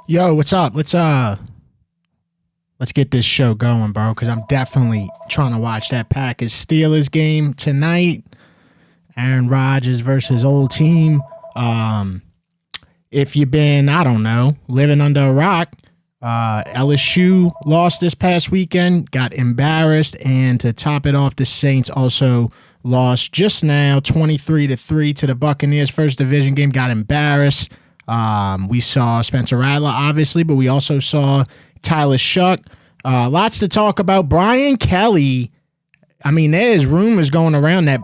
Yo, what's up? Let's get this show going, bro, because I'm definitely trying to watch that Packers Steelers game tonight. Aaron Rodgers versus old team. If you've been, I don't know, living under a rock, LSU lost this past weekend, got embarrassed, and to top it off, the Saints also lost just now 23-3 to the Buccaneers. First division game, got embarrassed. We saw Spencer Rattler, obviously, but we also saw Tyler Shough. Lots to talk about. Brian Kelly, I mean, there's rumors going around that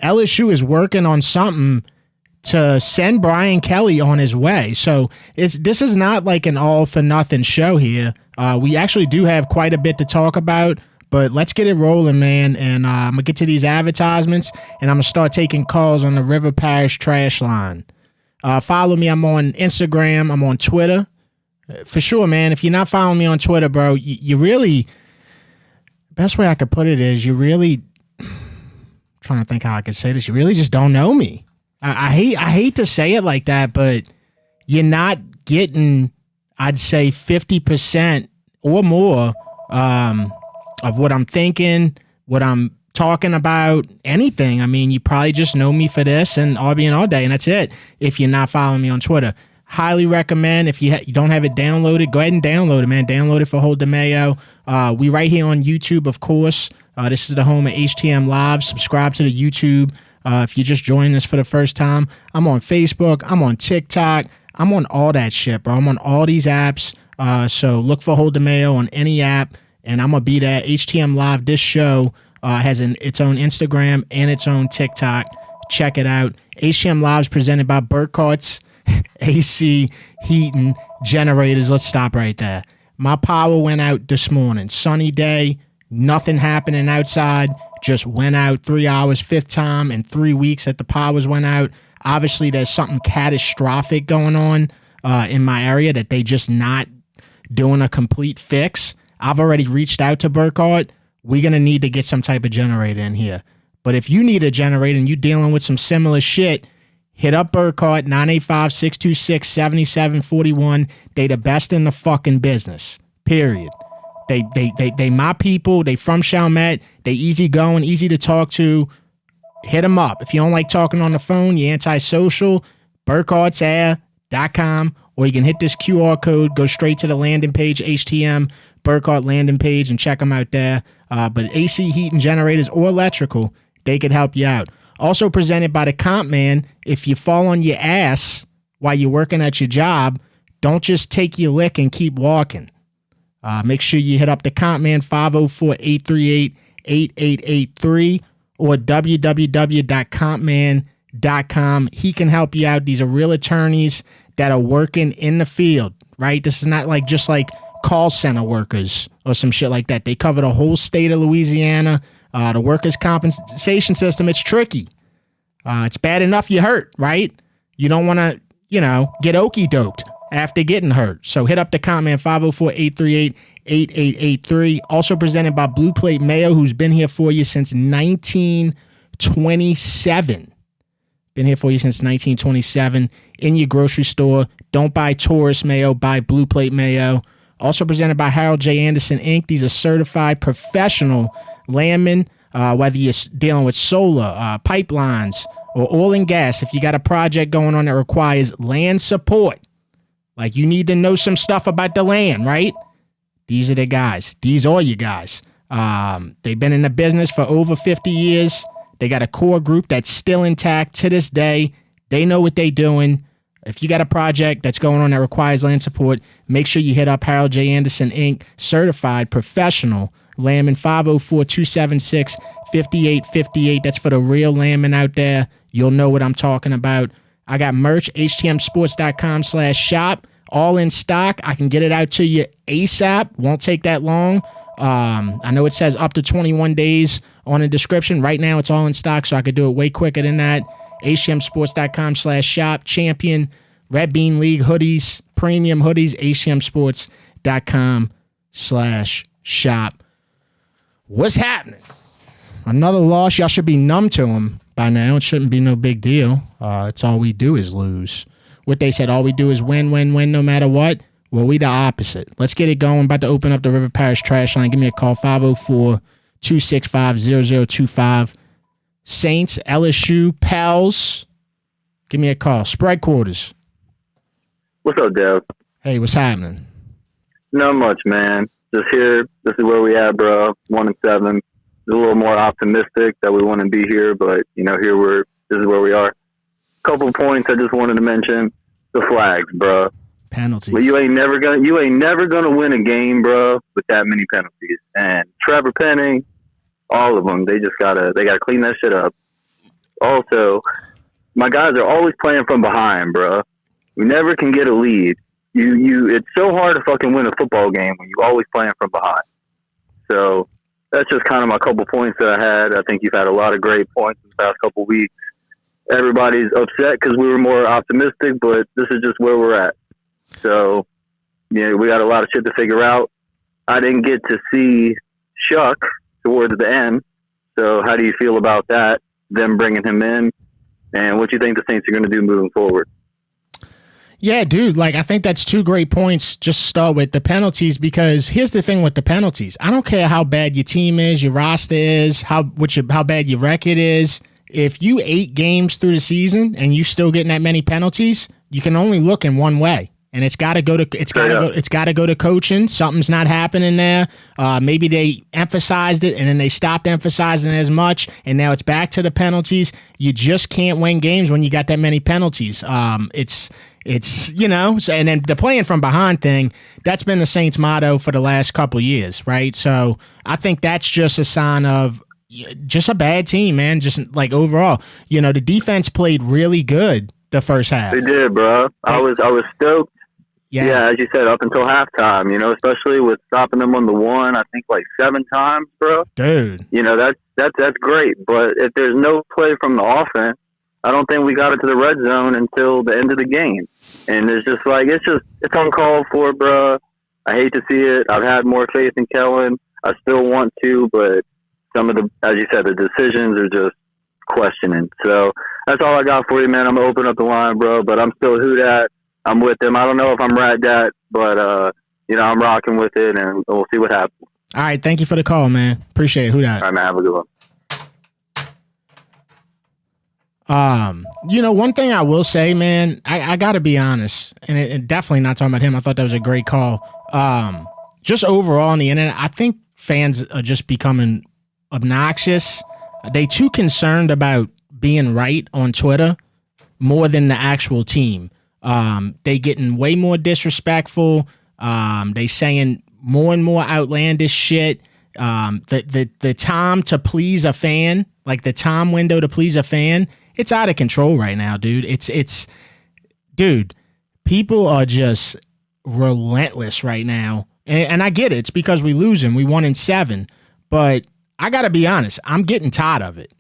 LSU is working on something to send Brian Kelly on his way. So this is not like an all-for-nothing show here. We actually do have quite a bit to talk about, but let's get it rolling, man. And I'm going to get to these advertisements, and I'm going to start taking calls on the River Parish trash line. Follow me. I'm on Instagram. I'm on Twitter. For sure, man. If you're not following me on Twitter, bro, you really, best way I could put it is you really, trying to think how I could say this, you really just don't know me. I hate to say it like that, but you're not getting, I'd say, 50% or more of what I'm thinking, what I'm talking about, anything. I mean, you probably just know me for this and RB and all day, and that's it. If you're not following me on Twitter, highly recommend. If you don't have it downloaded, go ahead and download it, man. Download it for Hold Mayo. We right here on YouTube, of course. This is the home of HTM Live. Subscribe to the YouTube. If you're just joining us for the first time, I'm on Facebook. I'm on TikTok. I'm on all that shit, bro. I'm on all these apps. So look for Hold Mayo on any app, and I'm going to be there. HTM Live, this show has its own Instagram and its own TikTok. Check it out. HTM Live is presented by Burkhardt AC Heating Generators. Let's stop right there. My power went out this morning. Sunny day. Nothing happening outside. Just went out 3 hours, fifth time in 3 weeks that the powers went out. Obviously, there's something catastrophic going on in my area that they just not doing a complete fix. I've already reached out to Burkhardt. We're going to need to get some type of generator in here. But if you need a generator and you're dealing with some similar shit, hit up Burkhardt, 985-626-7741. They the best in the fucking business, period. They my people. They from Chalmette. They easy going, easy to talk to. Hit them up. If you don't like talking on the phone, you're antisocial, burkhartsair.com, or you can hit this QR code, go straight to the landing page, HTM Burkhardt landing page, and check them out there. But AC heating generators or electrical, they could help you out. Also presented by the Comp Man. If you fall on your ass while you're working at your job, don't just take your lick and keep walking. Make sure you hit up the Comp Man, 504-838-8883, or www.compman.com. He can help you out. These are real attorneys that are working in the field, right? This is not like just like call center workers or some shit like that. They cover the whole state of Louisiana. The workers' compensation system, it's tricky. It's bad enough you hurt, right? You don't want to, get okey-doked after getting hurt. So hit up the comment, 504-838-8883. Also presented by Plate Mayo, who's been here for you since 1927. Been here for you since 1927 in your grocery store. Don't buy tourist mayo, buy Blue Plate Mayo. Also presented by Harold J. Anderson, Inc. These are certified professional landmen, whether you're dealing with solar, pipelines, or oil and gas. If you got a project going on that requires land support, like you need to know some stuff about the land, right? These are the guys. These are you guys. They've been in the business for over 50 years. They got a core group that's still intact to this day. They know what they're doing. If you got a project that's going on that requires land support, make sure you hit up Harold J. Anderson, Inc., certified professional landman, 504-276-5858. That's for the real landman out there. You'll know what I'm talking about. I got merch, htmsports.com/shop, all in stock. I can get it out to you ASAP. Won't take that long. I know it says up to 21 days on the description. Right now, it's all in stock, so I could do it way quicker than that. htmsports.com/shop, champion, Red Bean League hoodies, premium hoodies, htmsports.com/shop. What's happening? Another loss. Y'all should be numb to them by now. It shouldn't be no big deal. It's all we do is lose. What they said, all we do is win, win, win no matter what. Well, we the opposite. Let's get it going. About to open up the River Parish trash line. Give me a call, 504-265-0025. Saints, LSU, Pals. Give me a call. Spread quarters. What's up, Dev? Hey, what's happening? Not much, man. Just here. This is where we at, bro. 1-7. Just a little more optimistic that we want to be here, but this is where we are. Couple points I just wanted to mention. The flags, bro. Penalties. Well, you ain't never gonna win a game, bro, with that many penalties. And Trevor Penning, all of them, they gotta clean that shit up. Also, my guys are always playing from behind, bro. We never can get a lead. It's so hard to fucking win a football game when you always playing from behind. So that's just kind of my couple points that I had. I think you've had a lot of great points in the past couple weeks. Everybody's upset because we were more optimistic, but this is just where we're at. So, yeah, we got a lot of shit to figure out. I didn't get to see Shough towards the end. So how do you feel about that, them bringing him in, and what do you think the Saints are going to do moving forward? Yeah, dude, I think that's two great points. Just start with the penalties, because here's the thing with the penalties. I don't care how bad your team is, your roster is, how bad your record is. If you 8 games through the season and you still getting that many penalties, you can only look in one way. And it's got to go to coaching. Something's not happening there. Maybe they emphasized it and then they stopped emphasizing it as much, and now it's back to the penalties. You just can't win games when you got that many penalties. It's and then the playing from behind thing, that's been the Saints' motto for the last couple of years, right? So I think that's just a sign of just a bad team, man. Just overall, the defense played really good the first half. They did, bro. I was stoked. Yeah, as you said, up until halftime, especially with stopping them on the one, I think 7 times, bro. Dude. That's great. But if there's no play from the offense, I don't think we got it to the red zone until the end of the game. And it's just it's uncalled for, bro. I hate to see it. I've had more faith in Kellen. I still want to, but some of as you said, the decisions are just questioning. So that's all I got for you, man. I'm going to open up the line, bro, but I'm still who dat. I'm with them. I don't know if I'm rat dat, but, I'm rocking with it, and we'll see what happens. All right. Thank you for the call, man. Appreciate it. Who dat? All right, man. Have a good one. One thing I will say, man, I got to be honest, and it definitely not talking about him. I thought that was a great call. Just overall on the internet, I think fans are just becoming obnoxious. They too concerned about being right on Twitter more than the actual team. They getting way more disrespectful. They saying more and more outlandish shit. The time to please a fan, the time window to please a fan, it's out of control right now, dude. Dude, people are just relentless right now. And I get it. It's because we losing. We 1-7. But I got to be honest. I'm getting tired of it.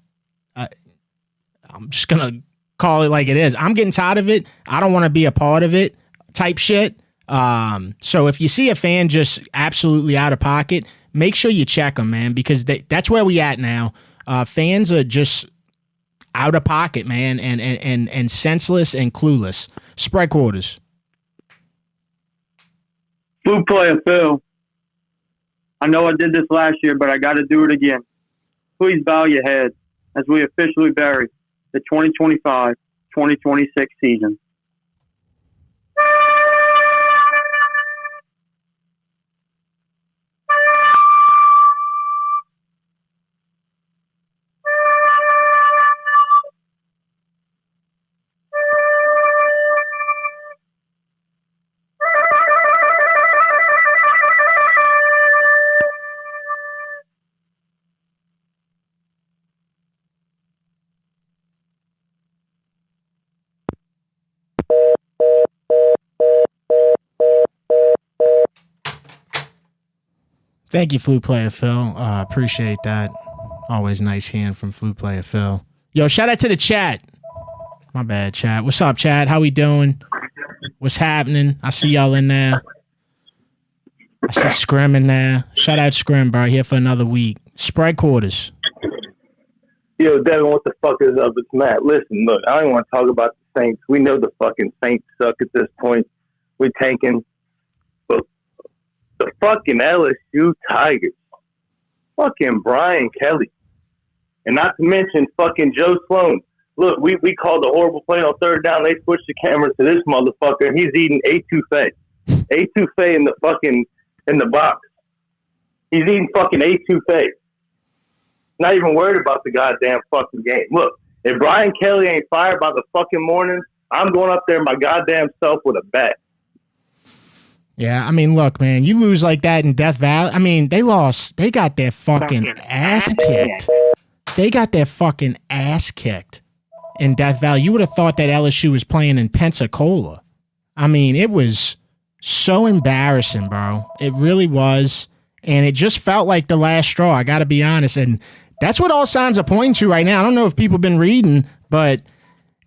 I'm just going to call it like it is. I'm getting tired of it. I don't want to be a part of it type shit. So if you see a fan just absolutely out of pocket, make sure you check them, man, because that's where we at now. Fans are just out of pocket, man, and senseless and clueless. Spread quarters. Flute player Phil. I know I did this last year, but I got to do it again. Please bow your head as we officially bury the 2025-2026 season. Thank you, Flute Player Phil. Appreciate that. Always nice hearing from Flute Player Phil. Yo, shout out to the chat. My bad, chat. What's up, chat? How we doing? What's happening? I see y'all in there. I see Scrim in there. Shout out Scrim, bro. Here for another week. Spread quarters. Yo, Devin, what the fuck is up? It's Matt. Listen, look, I don't want to talk about the Saints. We know the fucking Saints suck at this point. We're tanking. the fucking LSU Tigers. Fucking Brian Kelly. And not to mention fucking Joe Sloan. Look, we called a horrible play on third down. They switched the camera to this motherfucker, and he's eating etouffee. Etouffee in the box. He's eating fucking etouffee. Not even worried about the goddamn fucking game. Look, if Brian Kelly ain't fired by the fucking morning, I'm going up there my goddamn self with a bat. Yeah, I mean, look, man, you lose like that in Death Valley. I mean, they lost. They got their fucking ass kicked. They got their fucking ass kicked in Death Valley. You would have thought that LSU was playing in Pensacola. I mean, it was so embarrassing, bro. It really was. And it just felt like the last straw, I got to be honest. And that's what all signs are pointing to right now. I don't know if people have been reading, but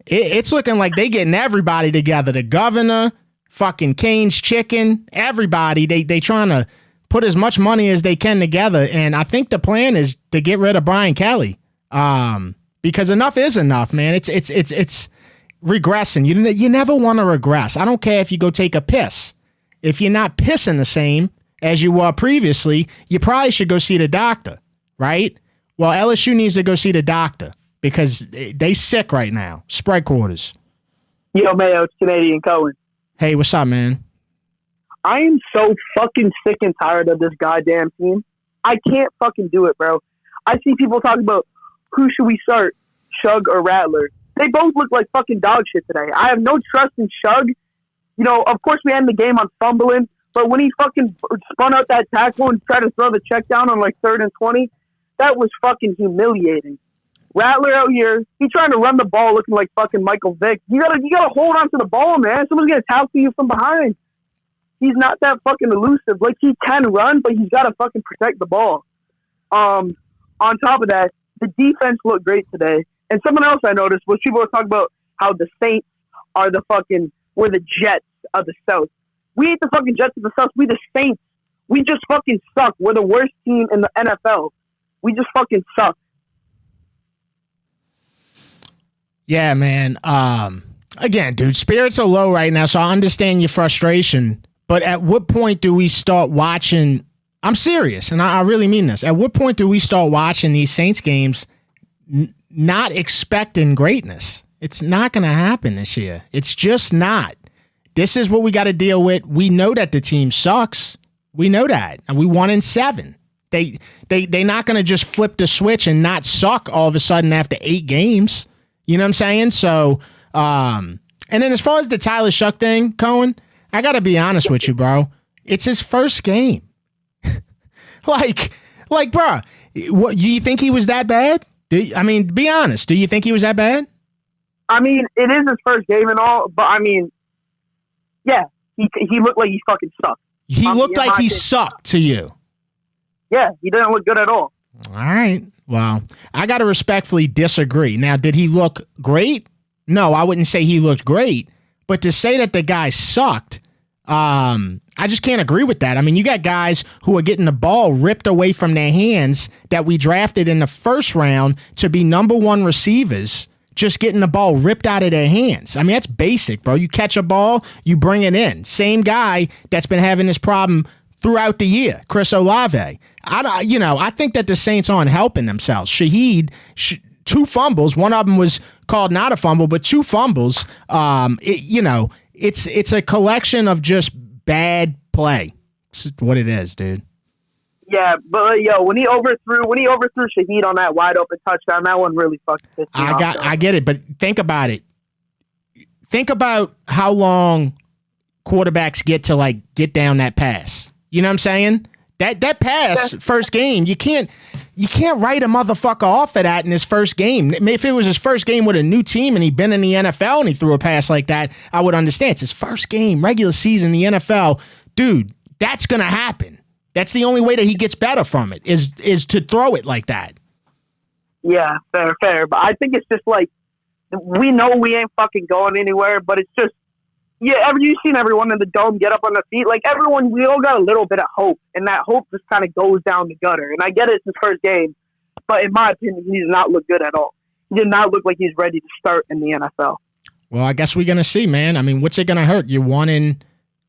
it's looking like they getting everybody together. The governor, fucking Cane's Chicken, everybody. They trying to put as much money as they can together. And I think the plan is to get rid of Brian Kelly. Because enough is enough, man. It's regressing. You never want to regress. I don't care if you go take a piss. If you're not pissing the same as you were previously, you probably should go see the doctor, right? Well, LSU needs to go see the doctor because they sick right now. Spread quarters. Yo, Mayo, it's Canadian Cohen. Hey, what's up, man? I am so fucking sick and tired of this goddamn team. I can't fucking do it, bro. I see people talking about who should we start, Shough or Rattler. They both look like fucking dog shit today. I have no trust in Shough. You know, of course we end the game on fumbling, but when he fucking spun out that tackle and tried to throw the check down on like 3rd and 20, that was fucking humiliating. Rattler out here, he's trying to run the ball looking like fucking Michael Vick. You gotta hold on to the ball, man. Someone's gonna tackle you from behind. He's not that fucking elusive. Like, he can run, but he's gotta fucking protect the ball. On top of that, the defense looked great today. And someone else I noticed was people were talking about how the Saints are we're the Jets of the South. We ain't the fucking Jets of the South. We the Saints. We just fucking suck. We're the worst team in the NFL. We just fucking suck. Yeah, man. Again, dude, spirits are low right now, so I understand your frustration. But at what point do we start watching? I'm serious, and I really mean this. At what point do we start watching these Saints games not expecting greatness? It's not going to happen this year. It's just not. This is what we got to deal with. We know that the team sucks. We know that. And we won in 7. They're not going to just flip the switch and not suck all of a sudden after 8 games. You know what I'm saying? So, and then as far as the Tyler Shough thing, Cohen, I got to be honest with you, bro. It's his first game. like, bro, what, do you think he was that bad? I mean, be honest. Do you think he was that bad? I mean, it is his first game and all, but I mean, yeah, he looked like he fucking sucked. He looked like he sucked to you. Yeah, he didn't look good at all. All right. Well, I got to respectfully disagree. Now, did he look great? No, I wouldn't say he looked great. But to say that the guy sucked, I just can't agree with that. I mean, you got guys who are getting the ball ripped away from their hands that we drafted in the first round to be number 1 receivers, just getting the ball ripped out of their hands. I mean, that's basic, bro. You catch a ball, you bring it in. Same guy that's been having this problem throughout the year, Chris Olave. I think that the Saints aren't helping themselves. Shaheed, 2 fumbles. One of them was called not a fumble, but 2 fumbles. It's a collection of just bad play. It's what it is, dude. Yeah, but when he overthrew Shaheed on that wide open touchdown, that one really fucking pissed me off. I get it, but think about it. Think about how long quarterbacks get to get down that pass. You know what I'm saying? That pass first game, you can't write a motherfucker off of that in his first game. If it was his first game with a new team and he'd been in the NFL and he threw a pass like that, I would understand. It's his first game, regular season in the NFL. Dude, that's going to happen. That's the only way that he gets better from it is to throw it like that. Yeah, fair. But I think it's just we know we ain't fucking going anywhere, but it's just, you've seen everyone in the dome get up on their feet. Everyone, we all got a little bit of hope, and that hope just kind of goes down the gutter. And I get it's his first game, but in my opinion, he does not look good at all. He did not look like he's ready to start in the NFL. Well, I guess we're going to see, man. I mean, what's it going to hurt? You won in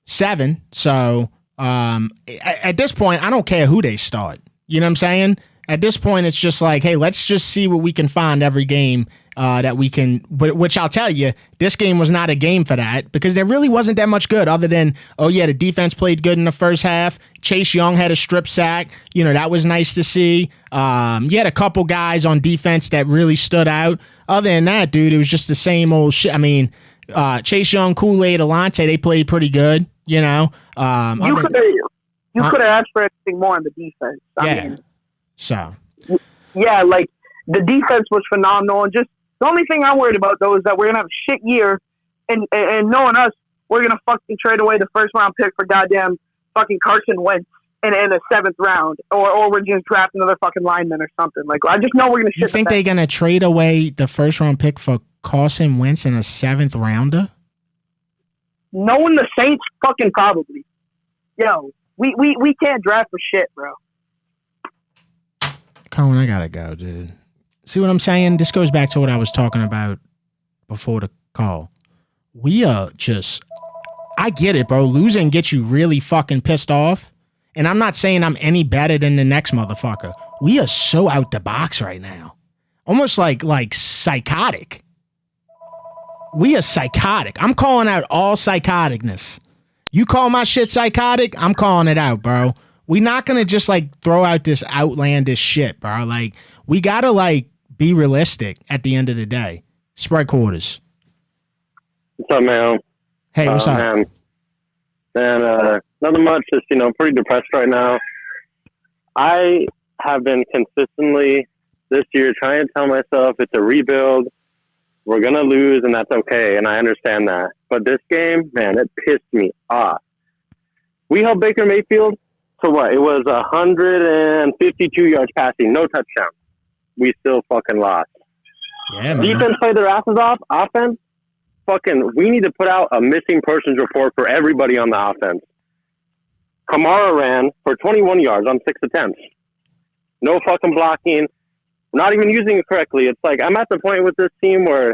7, so At this point, I don't care who they start. You know what I'm saying? At this point, it's just like, hey, let's just see what we can find every game that we can. Which I'll tell you, this game was not a game for that because there really wasn't that much good other than, oh, yeah, the defense played good in the first half. Chase Young had a strip sack. You know, that was nice to see. You had a couple guys on defense that really stood out. Other than that, dude, it was just the same old shit. I mean, Chase Young, Kool-Aid, Alante, they played pretty good, you know. You could have asked for anything more on the defense. I mean, so. Yeah, like, the defense was phenomenal. And just the only thing I'm worried about, though, is that we're going to have a shit year. And knowing us, we're going to fucking trade away the first-round pick for goddamn fucking Carson Wentz in a 7th round. Or we're just draft another fucking lineman or something. Like, I just know we're going to shit. You think they're going to trade away the first-round pick for Carson Wentz in a 7th rounder? Knowing the Saints, fucking probably. Yo, we can't draft for shit, bro. Colin, I gotta go, dude. See what I'm saying? This goes back to what I was talking about before the call. We are just... I get it, bro. Losing gets you really fucking pissed off. And I'm not saying I'm any better than the next motherfucker. We are so out the box right now. Almost like psychotic. We are psychotic. I'm calling out all psychoticness. You call my shit psychotic, I'm calling it out, bro. We not gonna just like throw out this outlandish shit, bro. Like, we gotta like be realistic at the end of the day. Spread quarters. What's up, man? Hey, what's up? Man, nothing much. Just, pretty depressed right now. I have been consistently this year trying to tell myself it's a rebuild. We're going to lose, and that's okay, and I understand that. But this game, man, it pissed me off. We held Baker Mayfield to what? It was 152 yards passing, no touchdown. We still fucking lost. Yeah, man. Defense played their asses off. Offense, we need to put out a missing persons report for everybody on the offense. Kamara ran for 21 yards on 6 attempts. No fucking blocking. Not even using it correctly. It's like, I'm at the point with this team where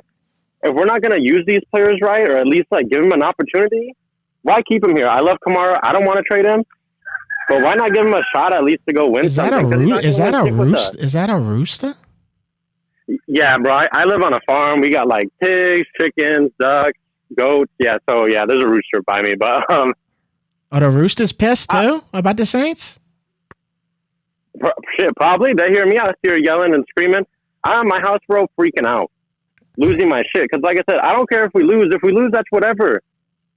if we're not going to use these players right, or at least like give them an opportunity, why keep him here? I love Kamara. I don't want to trade him, but why not give him a shot at least to go win something? Is that a rooster? Yeah, bro. I live on a farm. We got like pigs, chickens, ducks, goats. Yeah, so yeah, there's a rooster by me. But are the roosters pissed too about the Saints? Shit, probably. They hear me out here yelling and screaming. I'm at my house, bro, freaking out, losing my shit. Because like I said, I don't care if we lose. If we lose, that's whatever.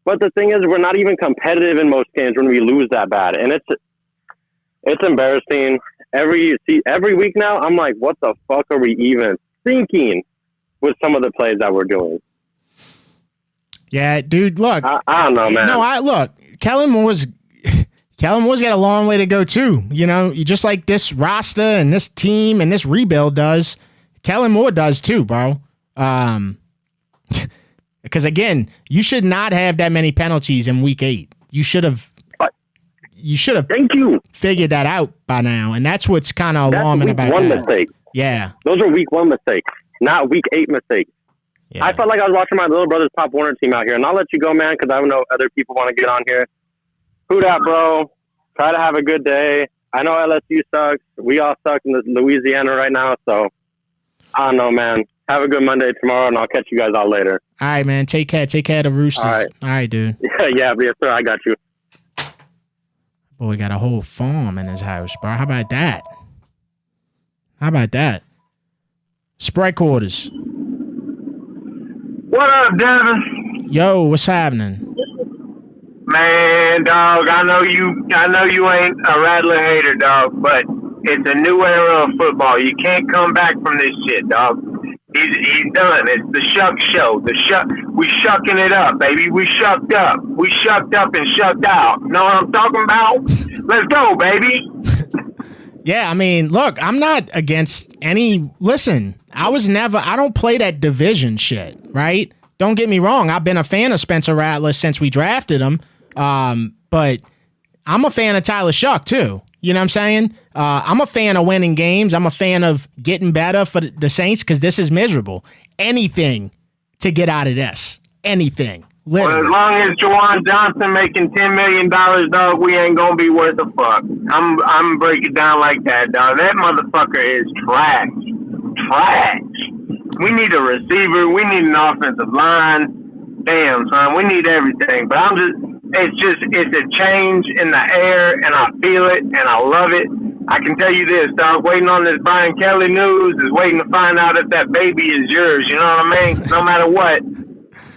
But the thing is, we're not even competitive in most games when we lose that bad, and it's embarrassing. Every week now, I'm like, what the fuck are we even thinking with some of the plays that we're doing? Yeah, dude. Look, I don't know, man. No, Kellen Moore's got a long way to go too. You just like this roster and this team and this rebuild does. Kellen Moore does too, bro. Because again, you should not have that many penalties in week 8. You should have. Thank you. Figured that out by now, and that's what's kind of alarming about that. That's week 1 mistake. Yeah, those are week 1 mistakes, not week 8 mistakes. Yeah. I felt like I was watching my little brother's Pop Warner team out here, and I'll let you go, man, because I know other people want to get on here. Who dat, bro? Try to have a good day. I know LSU sucks. We all suck in Louisiana right now, so I don't know, man. Have a good Monday tomorrow, and I'll catch you guys all later. All right, man. Take care. Take care of the Roosters. All right, dude. Yeah, yes, sir. I got you. Boy, got a whole farm in his house, bro. How about that? Spread quarters. What up, Devin? Yo, what's happening? Man, dog, I know you ain't a Rattler hater, dog, but it's a new era of football. You can't come back from this shit, dog. He's done. It's the Shough show. We shucking it up, baby. We shucked up. We shucked up and shucked out. Know what I'm talking about? Let's go, baby. Yeah, I mean, look, I'm not against any. Listen, I don't play that division shit, right? Don't get me wrong. I've been a fan of Spencer Rattler since we drafted him. But I'm a fan of Tyler Shough too. You know what I'm saying? I'm a fan of winning games. I'm a fan of getting better for the Saints because this is miserable. Anything to get out of this. Anything. Well, as long as Juwan Johnson making $10 million, dog, we ain't gonna be worth a fuck. I'm breaking it down like that, dog. That motherfucker is trash. Trash. We need a receiver. We need an offensive line. Damn, son, we need everything. But it's a change in the air, and I feel it, and I love it. I can tell you this, dog. Waiting on this Brian Kelly news is waiting to find out if that baby is yours. You know what I mean? No matter what.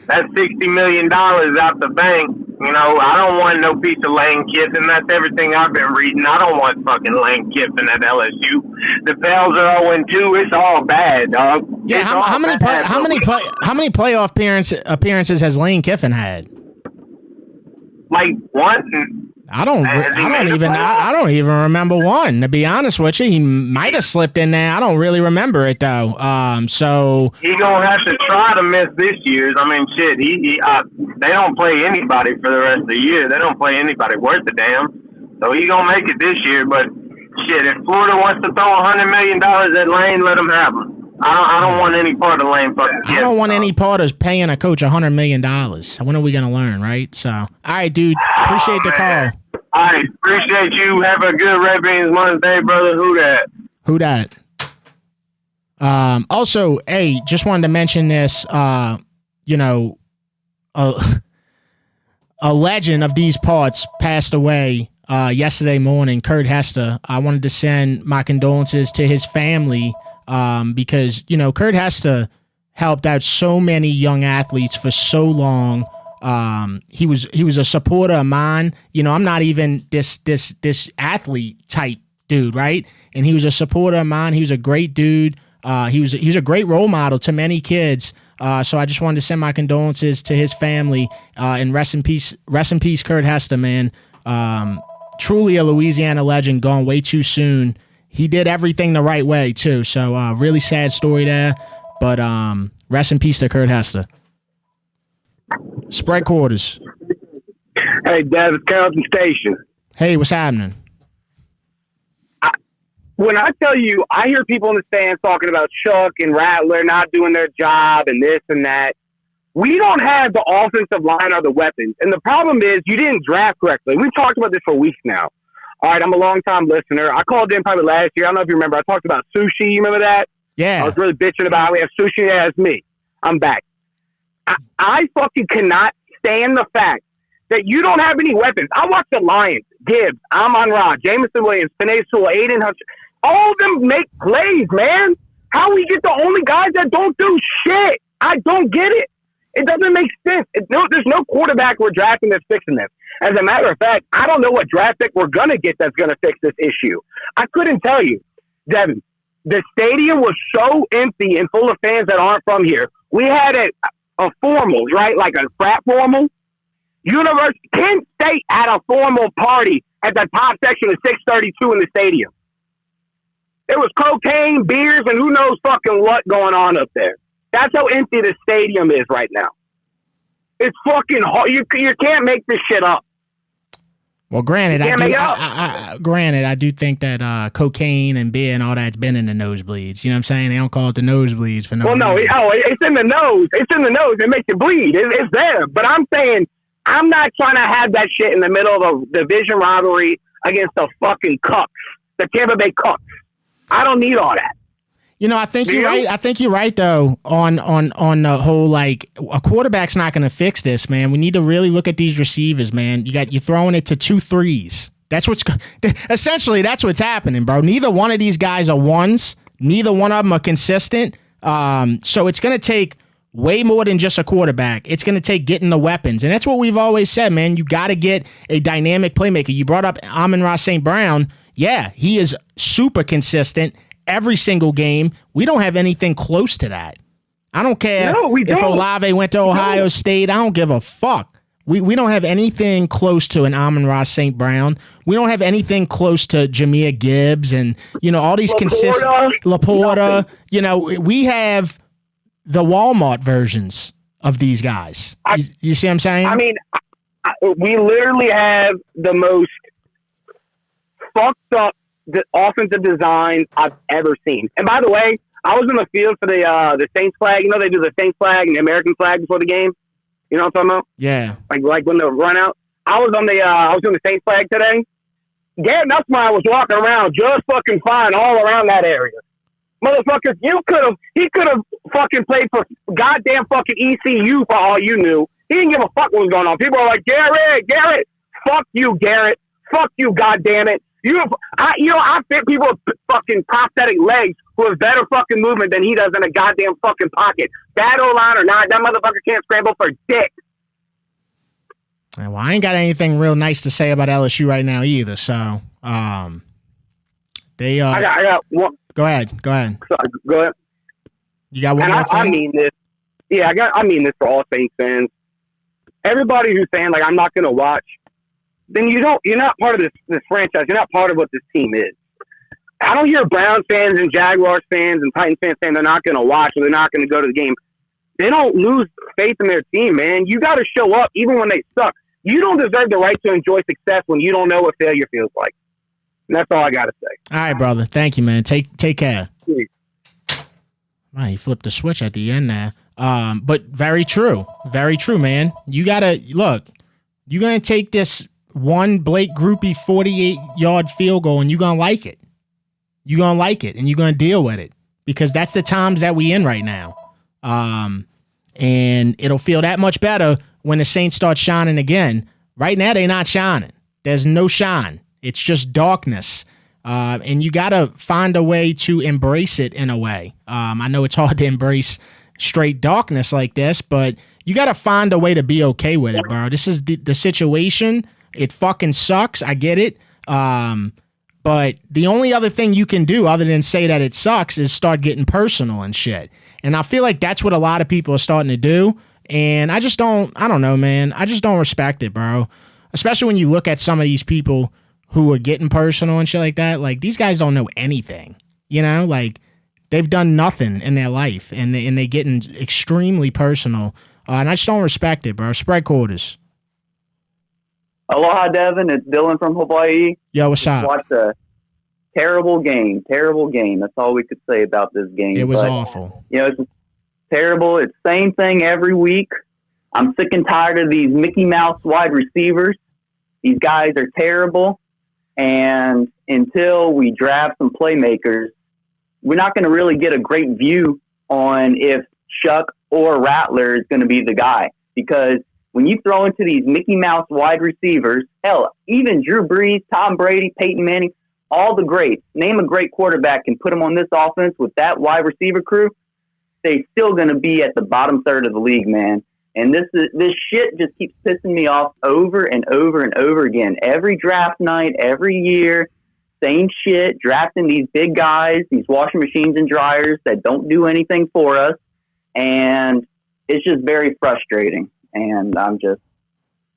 That's $60 million out the bank. You know, I don't want no piece of Lane Kiffin. That's everything I've been reading. I don't want fucking Lane Kiffin at LSU. The Pels are 0-2. It's all bad, dog. Yeah, how many playoff appearances has Lane Kiffin had? Like one. I don't even remember one, to be honest with you. He might have slipped in there. I don't really remember it though. So he gonna have to try to miss this year's. I mean, shit. They don't play anybody for the rest of the year. They don't play anybody worth a damn. So he gonna make it this year. But shit, if Florida wants to throw $100 million at Lane, let them have them. I don't want any part of Lane fucking. I don't want any part of paying a coach $100 million. When are we gonna learn, right? So, all right, dude. Appreciate the call. All right, appreciate you. Have a good Red Beans Monday, brother. Who dat? Also, hey, just wanted to mention this. You know, a legend of these parts passed away yesterday morning. Kurt Hester. I wanted to send my condolences to his family. Because, you know, Kurt Hester helped out so many young athletes for so long. He was a supporter of mine. You know, I'm not even this athlete type dude, right? And he was a supporter of mine. He was a great dude. He was a great role model to many kids. So I just wanted to send my condolences to his family. And rest in peace, Kurt Hester, man. Truly a Louisiana legend, gone way too soon. He did everything the right way, too. So, really sad story there. But rest in peace to Kurt Hester. Spread quarters. Hey, Dad, it's Carrollton Station. Hey, what's happening? When I tell you, I hear people in the stands talking about Shough and Rattler not doing their job and this and that. We don't have the offensive line or the weapons. And the problem is you didn't draft correctly. We've talked about this for weeks now. All right, I'm a long-time listener. I called in probably last year. I don't know if you remember. I talked about Sushi. You remember that? Yeah. I was really bitching about how we have Sushi. Yeah, it's me. I'm back. I fucking cannot stand the fact that you don't have any weapons. I watch the Lions, Gibbs, Amon-Ra, Jameson Williams, Penei Sewell, Aiden Hutchinson. All of them make plays, man. How we get the only guys that don't do shit? I don't get it. It doesn't make sense. There's no quarterback we're drafting that's fixing this. As a matter of fact, I don't know what draft pick we're going to get that's going to fix this issue. I couldn't tell you. Devin, the stadium was so empty and full of fans that aren't from here. We had a formal, right? Like a frat formal. Kent State had a formal party at the top section of 632 in the stadium. There was cocaine, beers, and who knows fucking what going on up there. That's how empty the stadium is right now. It's fucking hard. You can't make this shit up. Well, granted, I do think that cocaine and beer and all that's been in the nosebleeds. You know what I'm saying? They don't call it the nosebleeds for no reason. Well, no, it's in the nose. It's in the nose. It makes you bleed. It's there. But I'm saying I'm not trying to have that shit in the middle of a division rivalry against the fucking Cucks, the Tampa Bay Cucks. I don't need all that. You know, I think you're right. I think you're right though on the whole, like, a quarterback's not going to fix this, man. We need to really look at these receivers, man. You're throwing it to 2 threes. That's what's happening, bro. Neither one of these guys are ones. Neither one of them are consistent. So it's going to take way more than just a quarterback. It's going to take getting the weapons, and that's what we've always said, man. You got to get a dynamic playmaker. You brought up Amon-Ra St. Brown. Yeah, he is super consistent. Every single game. We don't have anything close to that. I don't care if Olave went to Ohio State. I don't give a fuck. We don't have anything close to an Amon-Ra St. Brown. We don't have anything close to Jahmyr Gibbs and, you know, all these consistent Laporta. You know, we have the Walmart versions of these guys. You see what I'm saying? I mean, we literally have the most fucked up the offensive design I've ever seen. And by the way, I was in the field for the Saints flag. You know, they do the Saints flag and the American flag before the game. You know what I'm talking about? Yeah. Like when the run out. I was doing the Saints flag today. Garrett Nussmeier was walking around just fucking fine all around that area. Motherfuckers, he could have fucking played for goddamn fucking ECU for all you knew. He didn't give a fuck what was going on. People are like, Garrett, fuck you, Garrett. Fuck you, goddammit. I fit people with fucking prosthetic legs who have better fucking movement than he does in a goddamn fucking pocket. Bad O-line or not, that motherfucker can't scramble for dick. Well, I ain't got anything real nice to say about LSU right now either. So, they I got one. Go ahead. Sorry, go ahead. You got one more thing? I mean this. Yeah, I mean this for all Saints fans. Everybody who's saying like I'm not going to watch, then you're not part of this franchise. You're not part of what this team is. I don't hear Browns fans and Jaguars fans and Titans fans saying they're not going to watch or they're not going to go to the game. They don't lose faith in their team, man. You got to show up even when they suck. You don't deserve the right to enjoy success when you don't know what failure feels like. And that's all I got to say. All right, brother. Thank you, man. Take care. Wow, he flipped the switch at the end there. But very true. Very true, man. You got to, look, you're going to take this one Blake Groupie 48-yard field goal and you're going to like it. You're going to like it and you're going to deal with it because that's the times that we in right now. And it'll feel that much better when the Saints start shining again. Right now, they're not shining. There's no shine. It's just darkness. And you got to find a way to embrace it in a way. I know it's hard to embrace straight darkness like this, but you got to find a way to be okay with it, bro. This is the situation. It fucking sucks. I get it. But the only other thing you can do other than say that it sucks is start getting personal and shit. And I feel like that's what a lot of people are starting to do. And I don't know, man. I just don't respect it, bro. Especially when you look at some of these people who are getting personal and shit like that. Like, these guys don't know anything, you know? Like, they've done nothing in their life, and they getting extremely personal. And I just don't respect it, bro. Spread quarters. Aloha, Devin. It's Dylan from Hawaii. Yo, what's up? Watched a terrible game. That's all we could say about this game. It was awful. You know, it's terrible. It's the same thing every week. I'm sick and tired of these Mickey Mouse wide receivers. These guys are terrible. And until we draft some playmakers, we're not going to really get a great view on if Shough or Rattler is going to be the guy. Because when you throw into these Mickey Mouse wide receivers, hell, even Drew Brees, Tom Brady, Peyton Manning, all the greats, name a great quarterback and put them on this offense with that wide receiver crew, they're still going to be at the bottom third of the league, man. And this shit just keeps pissing me off over and over and over again. Every draft night, every year, same shit, drafting these big guys, these washing machines and dryers that don't do anything for us. And it's just very frustrating. And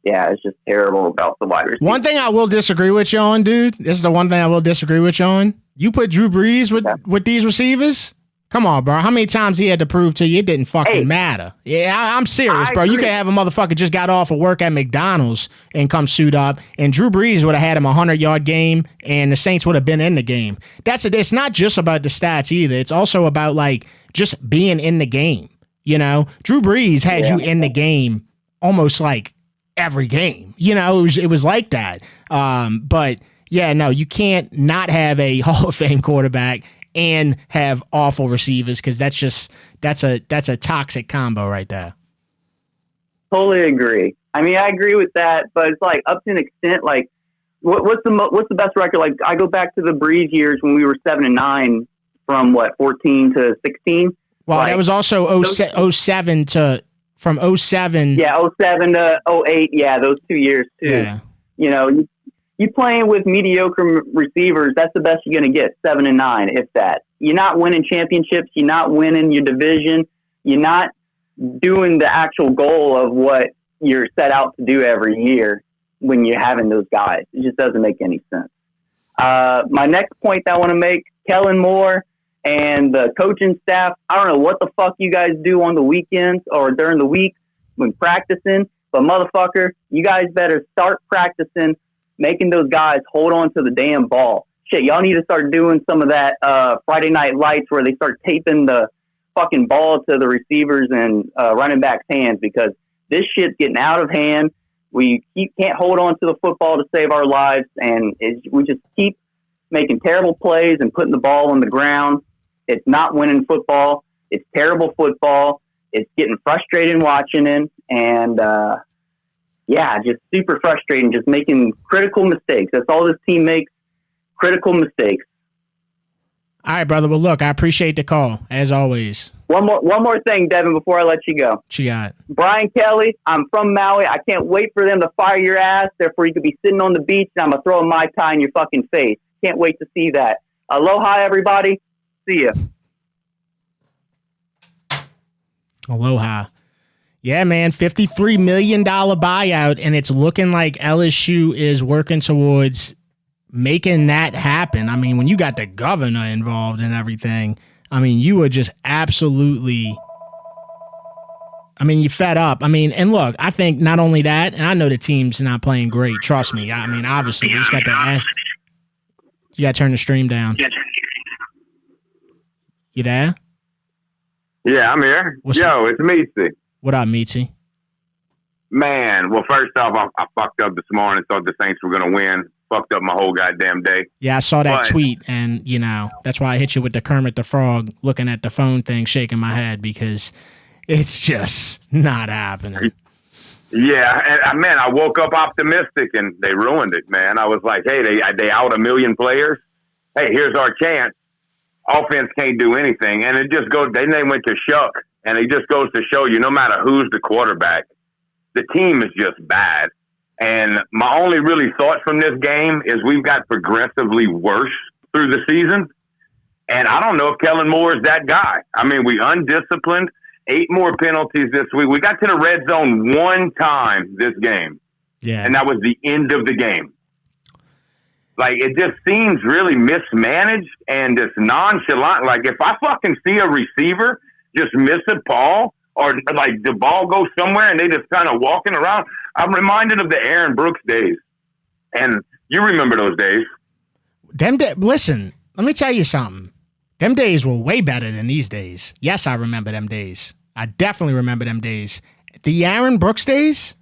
it's just terrible about the wide receivers. One thing I will disagree with you on, dude, this is the one thing I will disagree with you on. You put Drew Brees with these receivers? Come on, bro. How many times he had to prove to you it didn't fucking matter? Yeah, I'm serious, bro. You can have a motherfucker just got off of work at McDonald's and come suit up, and Drew Brees would have had him a 100-yard game, and the Saints would have been in the game. It's not just about the stats either. It's also about, like, just being in the game, you know? Drew Brees had you in the game almost, like, every game. You know, it was like that. But, yeah, no, you can't not have a Hall of Fame quarterback and have awful receivers because that's a toxic combo right there. Totally agree. I mean, I agree with that, but it's like up to an extent. Like, what's the best record? Like, I go back to the Breeze years when we were 7-9 from 14 to 16. Well, like, that was also 07 to from 07. Yeah, 07 to 08. Yeah, those 2 years too. Yeah. You know, you playing with mediocre receivers, that's the best you're going to get, 7-9, if that. You're not winning championships. You're not winning your division. You're not doing the actual goal of what you're set out to do every year when you're having those guys. It just doesn't make any sense. My next point that I want to make, Kellen Moore and the coaching staff, I don't know what the fuck you guys do on the weekends or during the week when practicing, but motherfucker, you guys better start practicing making those guys hold on to the damn ball. Shit, y'all need to start doing some of that Friday Night Lights where they start taping the fucking ball to the receivers and running backs' hands because this shit's getting out of hand. We can't hold on to the football to save our lives, and we just keep making terrible plays and putting the ball on the ground. It's not winning football. It's terrible football. It's getting frustrating watching it, and just super frustrating, just making critical mistakes. That's all this team makes, critical mistakes. All right, brother. Well, look, I appreciate the call, as always. One more thing, Devin, before I let you go. What you got? Brian Kelly, I'm from Maui. I can't wait for them to fire your ass. Therefore, you could be sitting on the beach, and I'm going to throw a Mai Tai in your fucking face. Can't wait to see that. Aloha, everybody. See ya. Aloha. Yeah, man, $53 million buyout, and it's looking like LSU is working towards making that happen. I mean, when you got the governor involved and everything, I mean, you were just absolutely, I mean, you fed up. I mean, and look, I think not only that, and I know the team's not playing great, trust me. I mean, obviously, you just got to ask. You got to turn the stream down. You there? Yeah, I'm here. It's Meatsy. What up, Meatsy? Man, well, first off, I fucked up this morning, thought the Saints were going to win. Fucked up my whole goddamn day. Yeah, I saw that tweet, and, that's why I hit you with the Kermit the Frog, looking at the phone thing, shaking my head, because it's just not happening. Yeah, and man, I woke up optimistic, and they ruined it, man. I was like, hey, they out a million players. Hey, here's our chance. Offense can't do anything, and it just goes. Then they went to Shough, and it just goes to show you, no matter who's the quarterback, the team is just bad. And my only really thought from this game is we've got progressively worse through the season. And I don't know if Kellen Moore is that guy. I mean, we undisciplined, 8 more penalties this week. We got to the red zone one time this game. Yeah. And that was the end of the game. Like, it just seems really mismanaged and just nonchalant. Like, if I fucking see a receiver just miss a ball, or like the ball goes somewhere and they just kind of walking around, I'm reminded of the Aaron Brooks days. And you remember those days. Listen, let me tell you something. Them days were way better than these days. Yes, I remember them days. I definitely remember them days. The Aaron Brooks days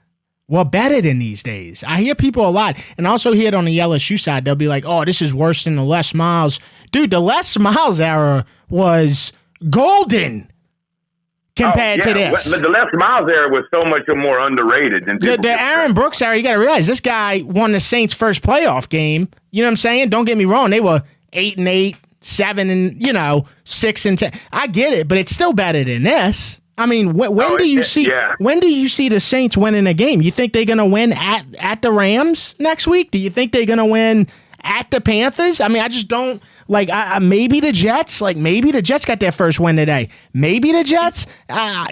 were better than these days. I hear people a lot, and I also hear it on the LSU side. They'll be like, oh, this is worse than the Les Miles. Dude, the Les Miles era was golden compared to this. But the Les Miles era was so much more underrated than the Aaron Brooks era. You got to realize this guy won the Saints' first playoff game. You know what I'm saying? Don't get me wrong. They were 8-8, 7 6 and 10. I get it, but it's still better than this. I mean, when do you see the Saints winning a game? You think they're going to win at the Rams next week? Do you think they're going to win at the Panthers? I mean, I just don't. Like, maybe the Jets. Like, maybe the Jets got their first win today. Maybe the Jets.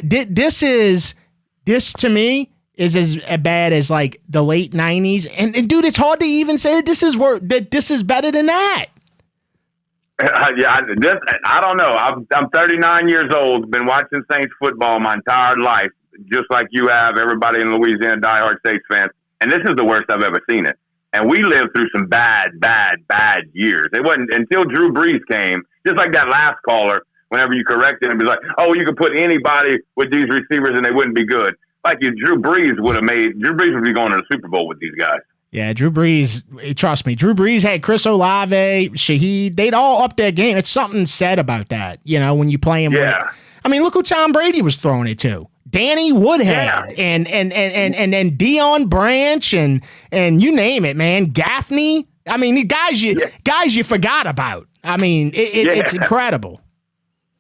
This to me is as bad as like the late 90s. And dude, it's hard to even say that this is better than that. I don't know. I'm 39 years old. Been watching Saints football my entire life, just like you have. Everybody in Louisiana, diehard Saints fans, and this is the worst I've ever seen it. And we lived through some bad years. It wasn't until Drew Brees came, just like that last caller, whenever you corrected him, it was like, oh, you could put anybody with these receivers and they wouldn't be good. Like if Drew Brees would be going to the Super Bowl with these guys. Yeah, Drew Brees, trust me, Drew Brees had Chris Olave, Shaheed, they'd all up their game. It's something said about that, when you play him with. I mean, look who Tom Brady was throwing it to. Danny Woodhead and then Deion Branch and you name it, man. Gaffney. I mean, guys you forgot about. I mean, it's incredible.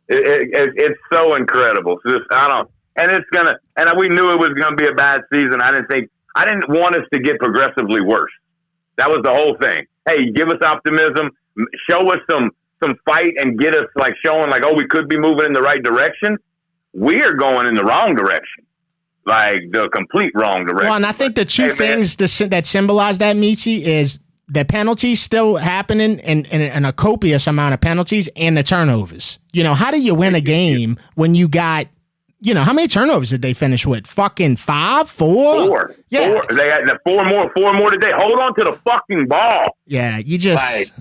It's so incredible. It's just, and we knew it was gonna be a bad season. I didn't want us to get progressively worse. That was the whole thing. Hey, give us optimism, show us some fight, and get us like showing like, oh, we could be moving in the right direction. We're going in the wrong direction, like the complete wrong direction. Well, and I think the two things that symbolize that, Michi, is the penalties still happening and a copious amount of penalties and the turnovers. How do you win a game when you got, how many turnovers did they finish with? Fucking 5, 4? 4. Yeah. 4. They had 4 more today. Hold on to the fucking ball. Yeah, you just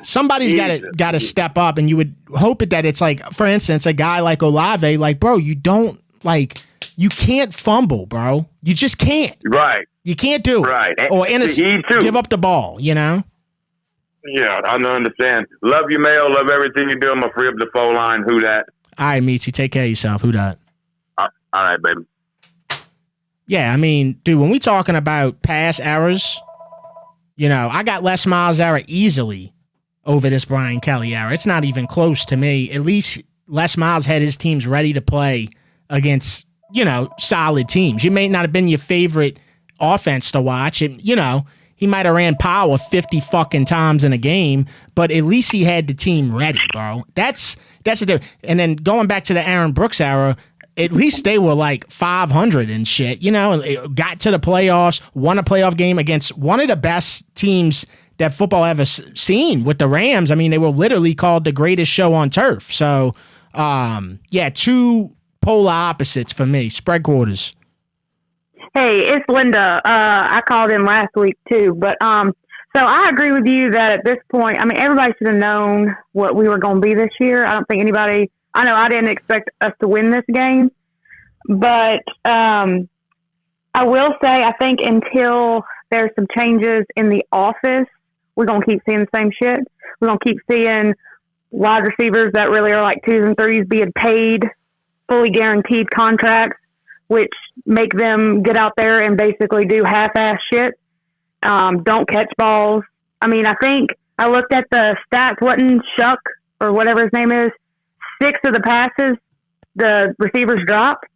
somebody's got to step up, and you would hope that it's like, for instance, a guy like Olave, like, bro, you don't like You can't fumble, bro. You just can't. Right. You can't do it. Right. Or Too. give up the ball, you know? Yeah, I understand. Love you, Mayo. Love everything you do. I'm a free up the phone line. Who that? All right, Meatsy, take care of yourself. Who that? All right, baby. Yeah, I mean, dude, when we talking about pass errors, you know, I got Les Miles' error easily over this Brian Kelly error. It's not even close to me. At least Les Miles had his teams ready to play against, you know, solid teams. You may not have been your favorite offense to watch. And, you know, he might have ran power 50 fucking times in a game, but at least he had the team ready, bro. That's the difference. And then going back to the Aaron Brooks era, at least they were like 500 and shit, you know, got to the playoffs, won a playoff game against one of the best teams that football ever seen with the Rams. I mean, they were literally called the greatest show on turf. So, yeah, two polar opposites for me. Spread quarters. Hey, it's Linda. I called in last week too, but so I agree with you that at this point, I mean, everybody should have known what we were going to be this year. I don't think anybody. I know I didn't expect us to win this game, but I will say I think until there's some changes in the office, we're going to keep seeing the same shit. We're going to keep seeing wide receivers that really are like 2s and 3s being paid fully guaranteed contracts, which make them get out there and basically do half-ass shit. Don't catch balls. I mean, I think I looked at the stats. Wasn't Shough or whatever his name is, 6 of the passes the receivers dropped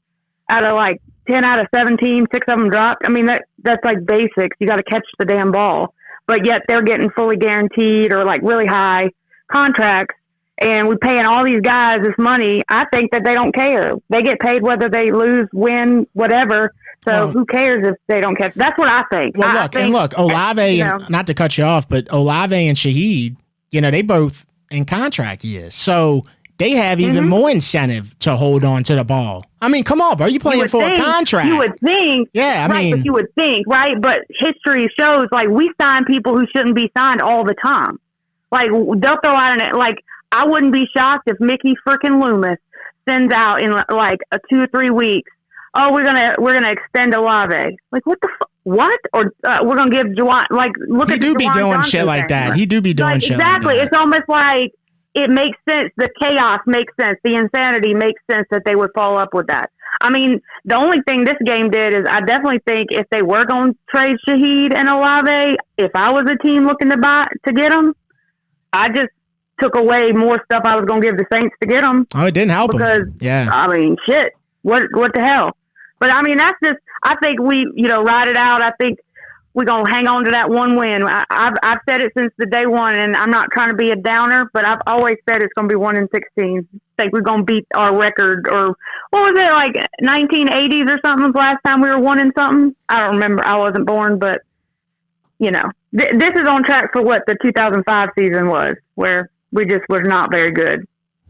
out of like 10 out of 17, 6 of them dropped. I mean, that's like basics. You got to catch the damn ball. But yet they're getting fully guaranteed or like really high contracts, and we're paying all these guys this money. I think that they don't care. They get paid whether they lose, win, whatever. So who cares if they don't catch? That's what I think. Well, look, Olave, not to cut you off, but Olave and Shaheed, you know, they both in contract years. So they have even more incentive to hold on to the ball. I mean, come on, bro. You're playing for a contract. You would think. Yeah, I mean. But you would think, right? But history shows, like, we sign people who shouldn't be signed all the time. Like, they'll throw out like, I wouldn't be shocked if Mickey freaking Loomis sends out in, like, 2 or 3 weeks, oh, we're gonna extend Olave. Like, what the what? Or we're gonna give Juwan, like, look at the He do be doing shit like that. He do be doing shit exactly. like that. It's almost like, it makes sense. The chaos makes sense. The insanity makes sense that they would follow up with that. I mean, the only thing this game did is I definitely think if they were going to trade Shaheed and Olave, if I was a team looking to get them, I just took away more stuff I was going to give the Saints to get them. Oh, it didn't help because, them. Yeah. I mean, shit. What the hell? But, I mean, that's just – I think we, ride it out. I think we're going to hang on to that one win. I've said it since the day one, and I'm not trying to be a downer, but I've always said it's going to be 1-16. I think we're going to beat our record, or what was it, like 1980s or something, last time we were 1-something? I don't remember. I wasn't born, but, this is on track for what the 2005 season was, where we just was not very good.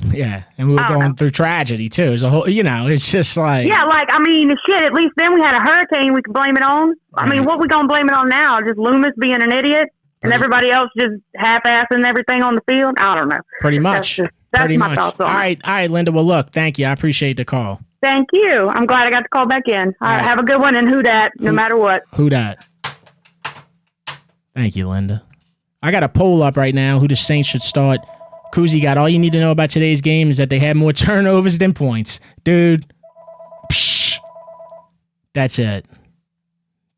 Yeah, and we were going through tragedy, too. It's a whole, it's just like... Yeah, like, I mean, shit, at least then we had a hurricane we could blame it on. I mean, what we going to blame it on now? Just Loomis being an idiot and everybody else just half-assing everything on the field? I don't know. Pretty much. That's my thoughts on it. All right, Linda. Well, look, thank you. I appreciate the call. Thank you. I'm glad I got to call back in. All right, have a good one, and who dat, no matter what. Who dat. Thank you, Linda. I got a poll up right now who the Saints should start. Kuzi got all you need to know about today's game is that they had more turnovers than points. Dude, psh, that's it.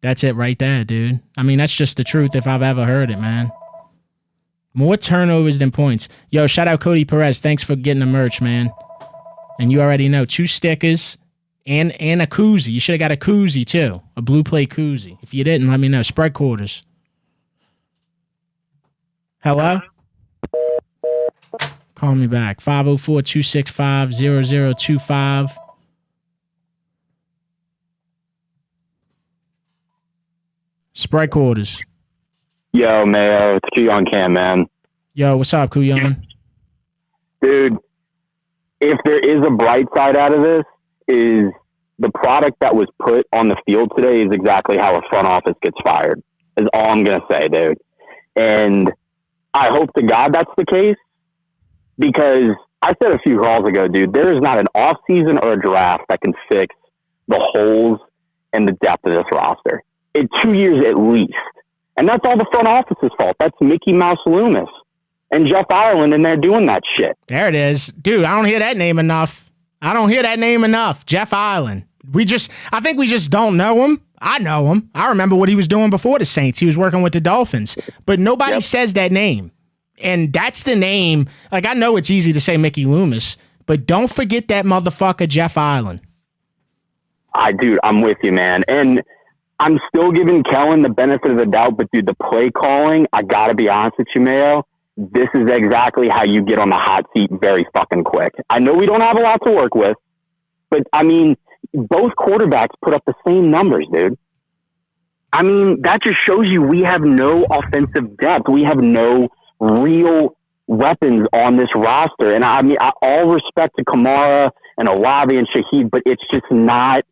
That's it right there, dude. I mean, that's just the truth if I've ever heard it, man. More turnovers than points. Yo, shout out Cody Perez. Thanks for getting the merch, man. And you already know, 2 stickers and a koozie. You should have got a koozie, too. A blue plate koozie. If you didn't, let me know. Spread quarters. Hello? Call me back. 504-265-0025. Spread quarters. Yo, Mayo. It's Kuyon Cam, man. Yo, what's up, Kuyon? Dude, if there is a bright side out of this, is the product that was put on the field today is exactly how a front office gets fired, is all I'm going to say, dude. And I hope to God that's the case, because I said a few calls ago, dude, there is not an off-season or a draft that can fix the holes and the depth of this roster. In 2 years at least. And that's all the front office's fault. That's Mickey Mouse Loomis and Jeff Ireland, and they're doing that shit. There it is. Dude, I don't hear that name enough. Jeff Ireland. I think we just don't know him. I know him. I remember what he was doing before the Saints. He was working with the Dolphins. But nobody says that name. And that's the name. Like, I know it's easy to say Mickey Loomis, but don't forget that motherfucker, Jeff Ireland. Dude, I'm with you, man. And I'm still giving Kellen the benefit of the doubt, but dude, the play calling, I gotta be honest with you, Mayo, this is exactly how you get on the hot seat very fucking quick. I know we don't have a lot to work with, but I mean, both quarterbacks put up the same numbers, dude. I mean, that just shows you we have no offensive depth. We have no real weapons on this roster. And I mean, all respect to Kamara and Olave and Shaheed, but it's just not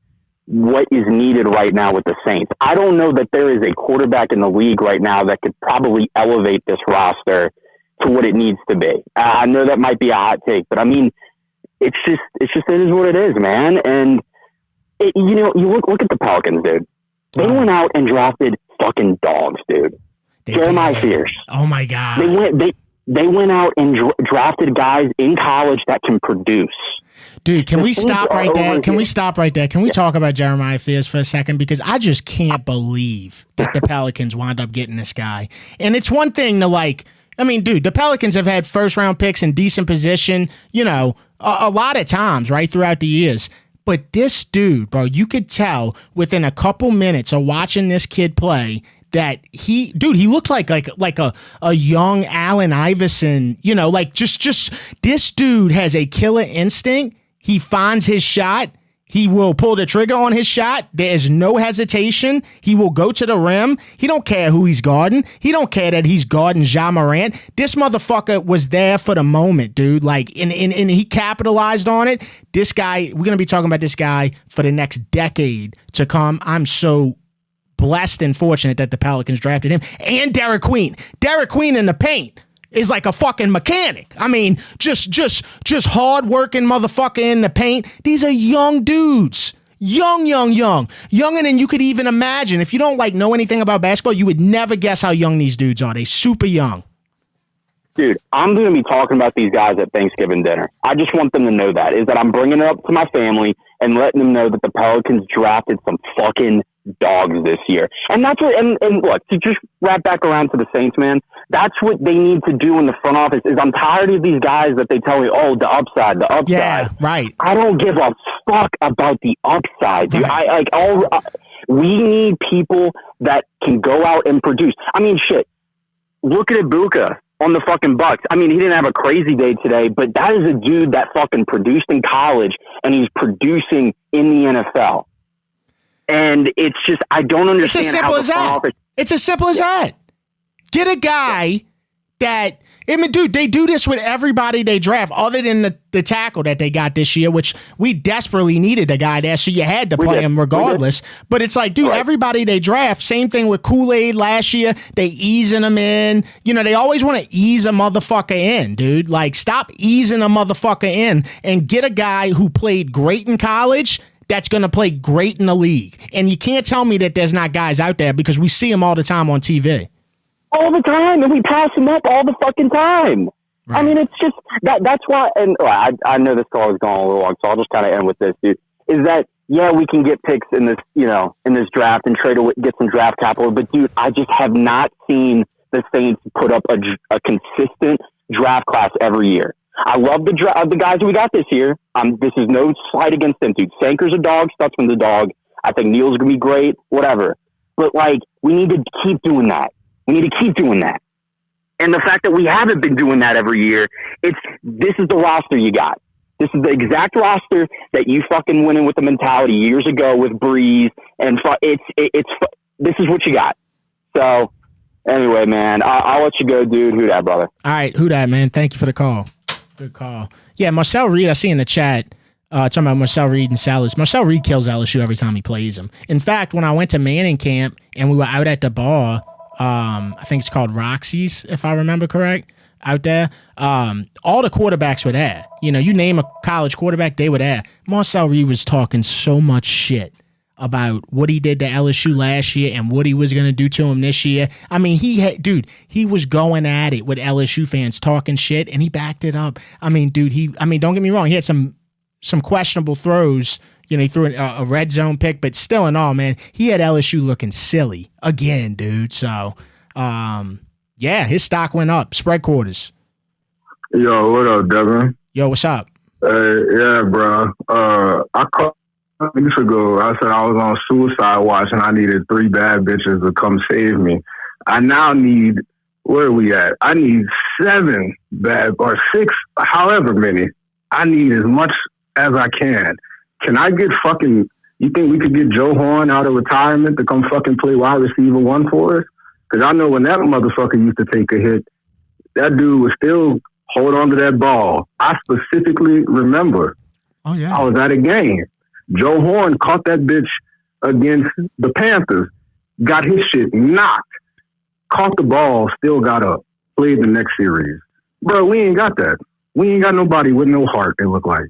what is needed right now with the Saints. I don't know that there is a quarterback in the league right now that could probably elevate this roster to what it needs to be. I know that might be a hot take, but I mean, it is what it is, man. And you look at the Pelicans, dude. They went out and drafted fucking dogs, dude. Jeremiah Fierce. Oh my God. They went out and drafted guys in college that can produce. Dude, can we stop right there? Can we stop right there? Can we talk about Jeremiah Fierce for a second? Because I just can't believe that the Pelicans wound up getting this guy. And it's one thing to dude, the Pelicans have had first-round picks in decent position, a lot of times, right, throughout the years. But this dude, bro, you could tell within a couple minutes of watching this kid play that he looked like a young Allen Iverson, just this dude has a killer instinct. He finds his shot. He will pull the trigger on his shot. There is no hesitation. He will go to the rim. He don't care who he's guarding. He don't care that he's guarding Ja Morant. This motherfucker was there for the moment, dude. And he capitalized on it. This guy, we're going to be talking about this guy for the next decade to come. I'm so blessed and fortunate that the Pelicans drafted him. And Derek Queen. Derek Queen in the paint is like a fucking mechanic. I mean, just hard-working motherfucker in the paint. These are young dudes. Young. Younger than you could even imagine. If you don't know anything about basketball, you would never guess how young these dudes are. They super young. Dude, I'm going to be talking about these guys at Thanksgiving dinner. I just want them to know that I'm bringing it up to my family and letting them know that the Pelicans drafted some fucking dogs this year. And that's what, and look, to just wrap back around to the Saints, man, that's what they need to do in the front office is I'm tired of these guys that they tell me, oh, the upside. Yeah, right. I don't give a fuck about the upside, dude. Right. We need people that can go out and produce. I mean, shit, look at Ibuka on the fucking Bucs. I mean, he didn't have a crazy day today, but that is a dude that fucking produced in college and he's producing in the NFL. And it's just, I don't understand. It's as simple as that. It's as simple as that. Get a guy that, dude, they do this with everybody they draft, other than the tackle that they got this year, which we desperately needed a guy there, so you had to play him regardless. But it's like, dude, everybody they draft, same thing with Kool-Aid last year, they easing them in. They always want to ease a motherfucker in, dude. Stop easing a motherfucker in and get a guy who played great in college that's going to play great in the league. And you can't tell me that there's not guys out there because we see them all the time on TV. All the time, and we pass them up all the fucking time. Right. I mean, it's just, that's why, and I know this call is going a little long, so I'll just kind of end with this, dude, is that, yeah, we can get picks in this, in this draft and trade away, get some draft capital, but dude, I just have not seen the Saints put up a consistent draft class every year. I love the guys we got this year. This is no slight against them, dude. Sanker's a dog, Stutzman's a dog. I think Neal's going to be great, whatever. But, we need to keep doing that. We need to keep doing that. And the fact that we haven't been doing that every year, this is the roster you got. This is the exact roster that you fucking went in with the mentality years ago with Breeze. And this is what you got. So, anyway, man, I'll let you go, dude. Who dat, brother? All right, who dat, man? Thank you for the call. Good call. Yeah, Marcel Reed, I see in the chat, talking about Marcel Reed and Salas. Marcel Reed kills LSU every time he plays them. In fact, when I went to Manning camp and we were out at the bar, I think it's called Roxy's, if I remember correct, out there. All the quarterbacks were there. You know, you name a college quarterback, they were there. Marcel Reed was talking so much shit about what he did to LSU last year and what he was going to do to him this year. I mean, he was going at it with LSU fans talking shit, and he backed it up. I mean, dude, don't get me wrong. He had some questionable throws. You know, he threw a red zone pick, but still in all, man, he had LSU looking silly again, dude. So, yeah, his stock went up. Spread quarters. Yo, what up, Devin? Yo, what's up? Yeah, bro. I called weeks ago. I said I was on suicide watch and I needed 3 bad bitches to come save me. I now need, where are we at? I need 7 bad, or 6, however many. I need as much as I can. Can I get fucking, you think we could get Joe Horn out of retirement to come fucking play wide receiver 1 for us? Because I know when that motherfucker used to take a hit, that dude would still hold on to that ball. I specifically remember. Oh, yeah. I was at a game. Joe Horn caught that bitch against the Panthers, got his shit knocked, caught the ball, still got up, played the next series. Bro, we ain't got that. We ain't got nobody with no heart, it looked like.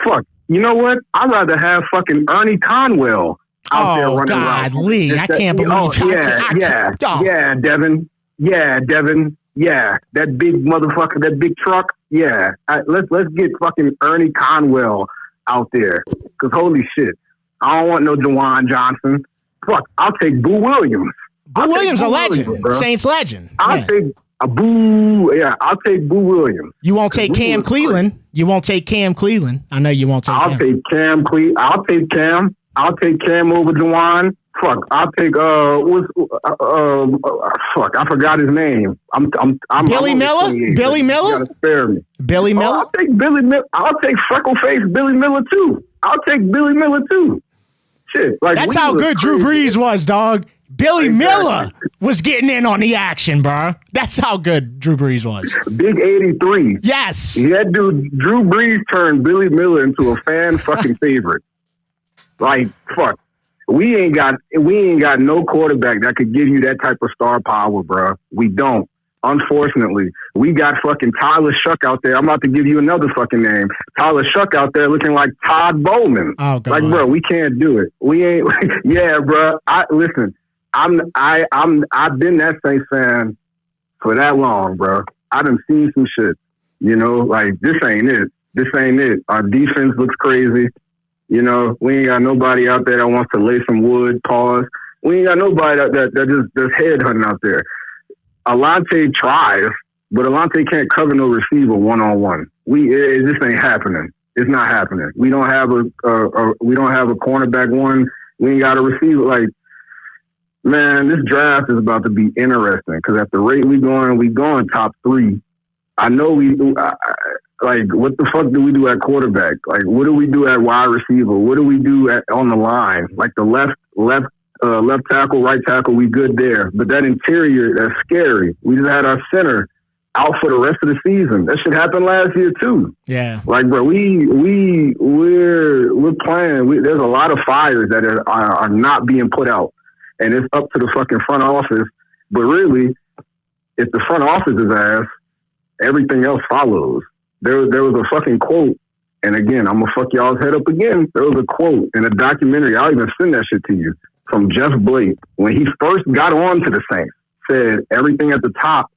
Fuck. You know what? I'd rather have fucking Ernie Conwell out there running around. Oh, Lee, I can't believe Yeah, Devin. Yeah, Devin. Yeah, that big motherfucker, that big truck. Yeah, let's get fucking Ernie Conwell out there. Because holy shit, I don't want no Jawan Johnson. Fuck, I'll take Boo Williams. Boo Williams, a legend. Saints legend. I'll take a Boo. Yeah, I'll take Boo Williams. You won't take Cam Cleveland. Crazy. You won't take Cam Cleveland. I know you won't take I'll take Cam Cleveland. I'll take Cam. I'll take Cam over Jawan. Fuck, I'll take fuck, I forgot his name. I'm Billy Miller. Billy Miller. You gotta spare me. Billy Miller. I'll take Billy Miller. I'll take freckle face Billy Miller too. I'll take Billy Miller too. Shit, like that's how good Drew Brees was, dog. Billy Miller was getting in on the action, bro. That's how good Drew Brees was. Big 83. Yes. That dude, Drew Brees turned Billy Miller into a fan fucking favorite. Like, fuck. We ain't got no quarterback that could give you that type of star power, bro. We don't. Unfortunately, we got fucking Tyler Shough out there. I'm about to give you another fucking name. Tyler Shough out there looking like Todd Bowman. Oh, God. Like, bro, we can't do it. We ain't. Yeah, bro. I've been that Saints fan for that long, bro. I done seen some shit. You know, like this ain't it. This ain't it. Our defense looks crazy. You know, we ain't got nobody out there that wants to lay some wood, pause. We ain't got nobody that just head hunting out there. Alante tries, but Alante can't cover no receiver one-on-one. It just ain't happening. It's not happening. We don't have a cornerback one. We ain't got a receiver. Like, man, this draft is about to be interesting because at the rate we going top 3. I know we do. Like, what the fuck do we do at quarterback? Like, what do we do at wide receiver? What do we do on the line? Like the left tackle, right tackle, we good there. But that interior, that's scary. We just had our center out for the rest of the season. That shit happened last year too. Yeah. Like, bro, we're playing. There's a lot of fires that are not being put out, and it's up to the fucking front office. But really, if the front office is ass, everything else follows. There was a fucking quote, and again, I'm gonna fuck y'all's head up again. There was a quote in a documentary. I'll even send that shit to you from Jeff Blake when he first got on to the Saints. Said everything at the top,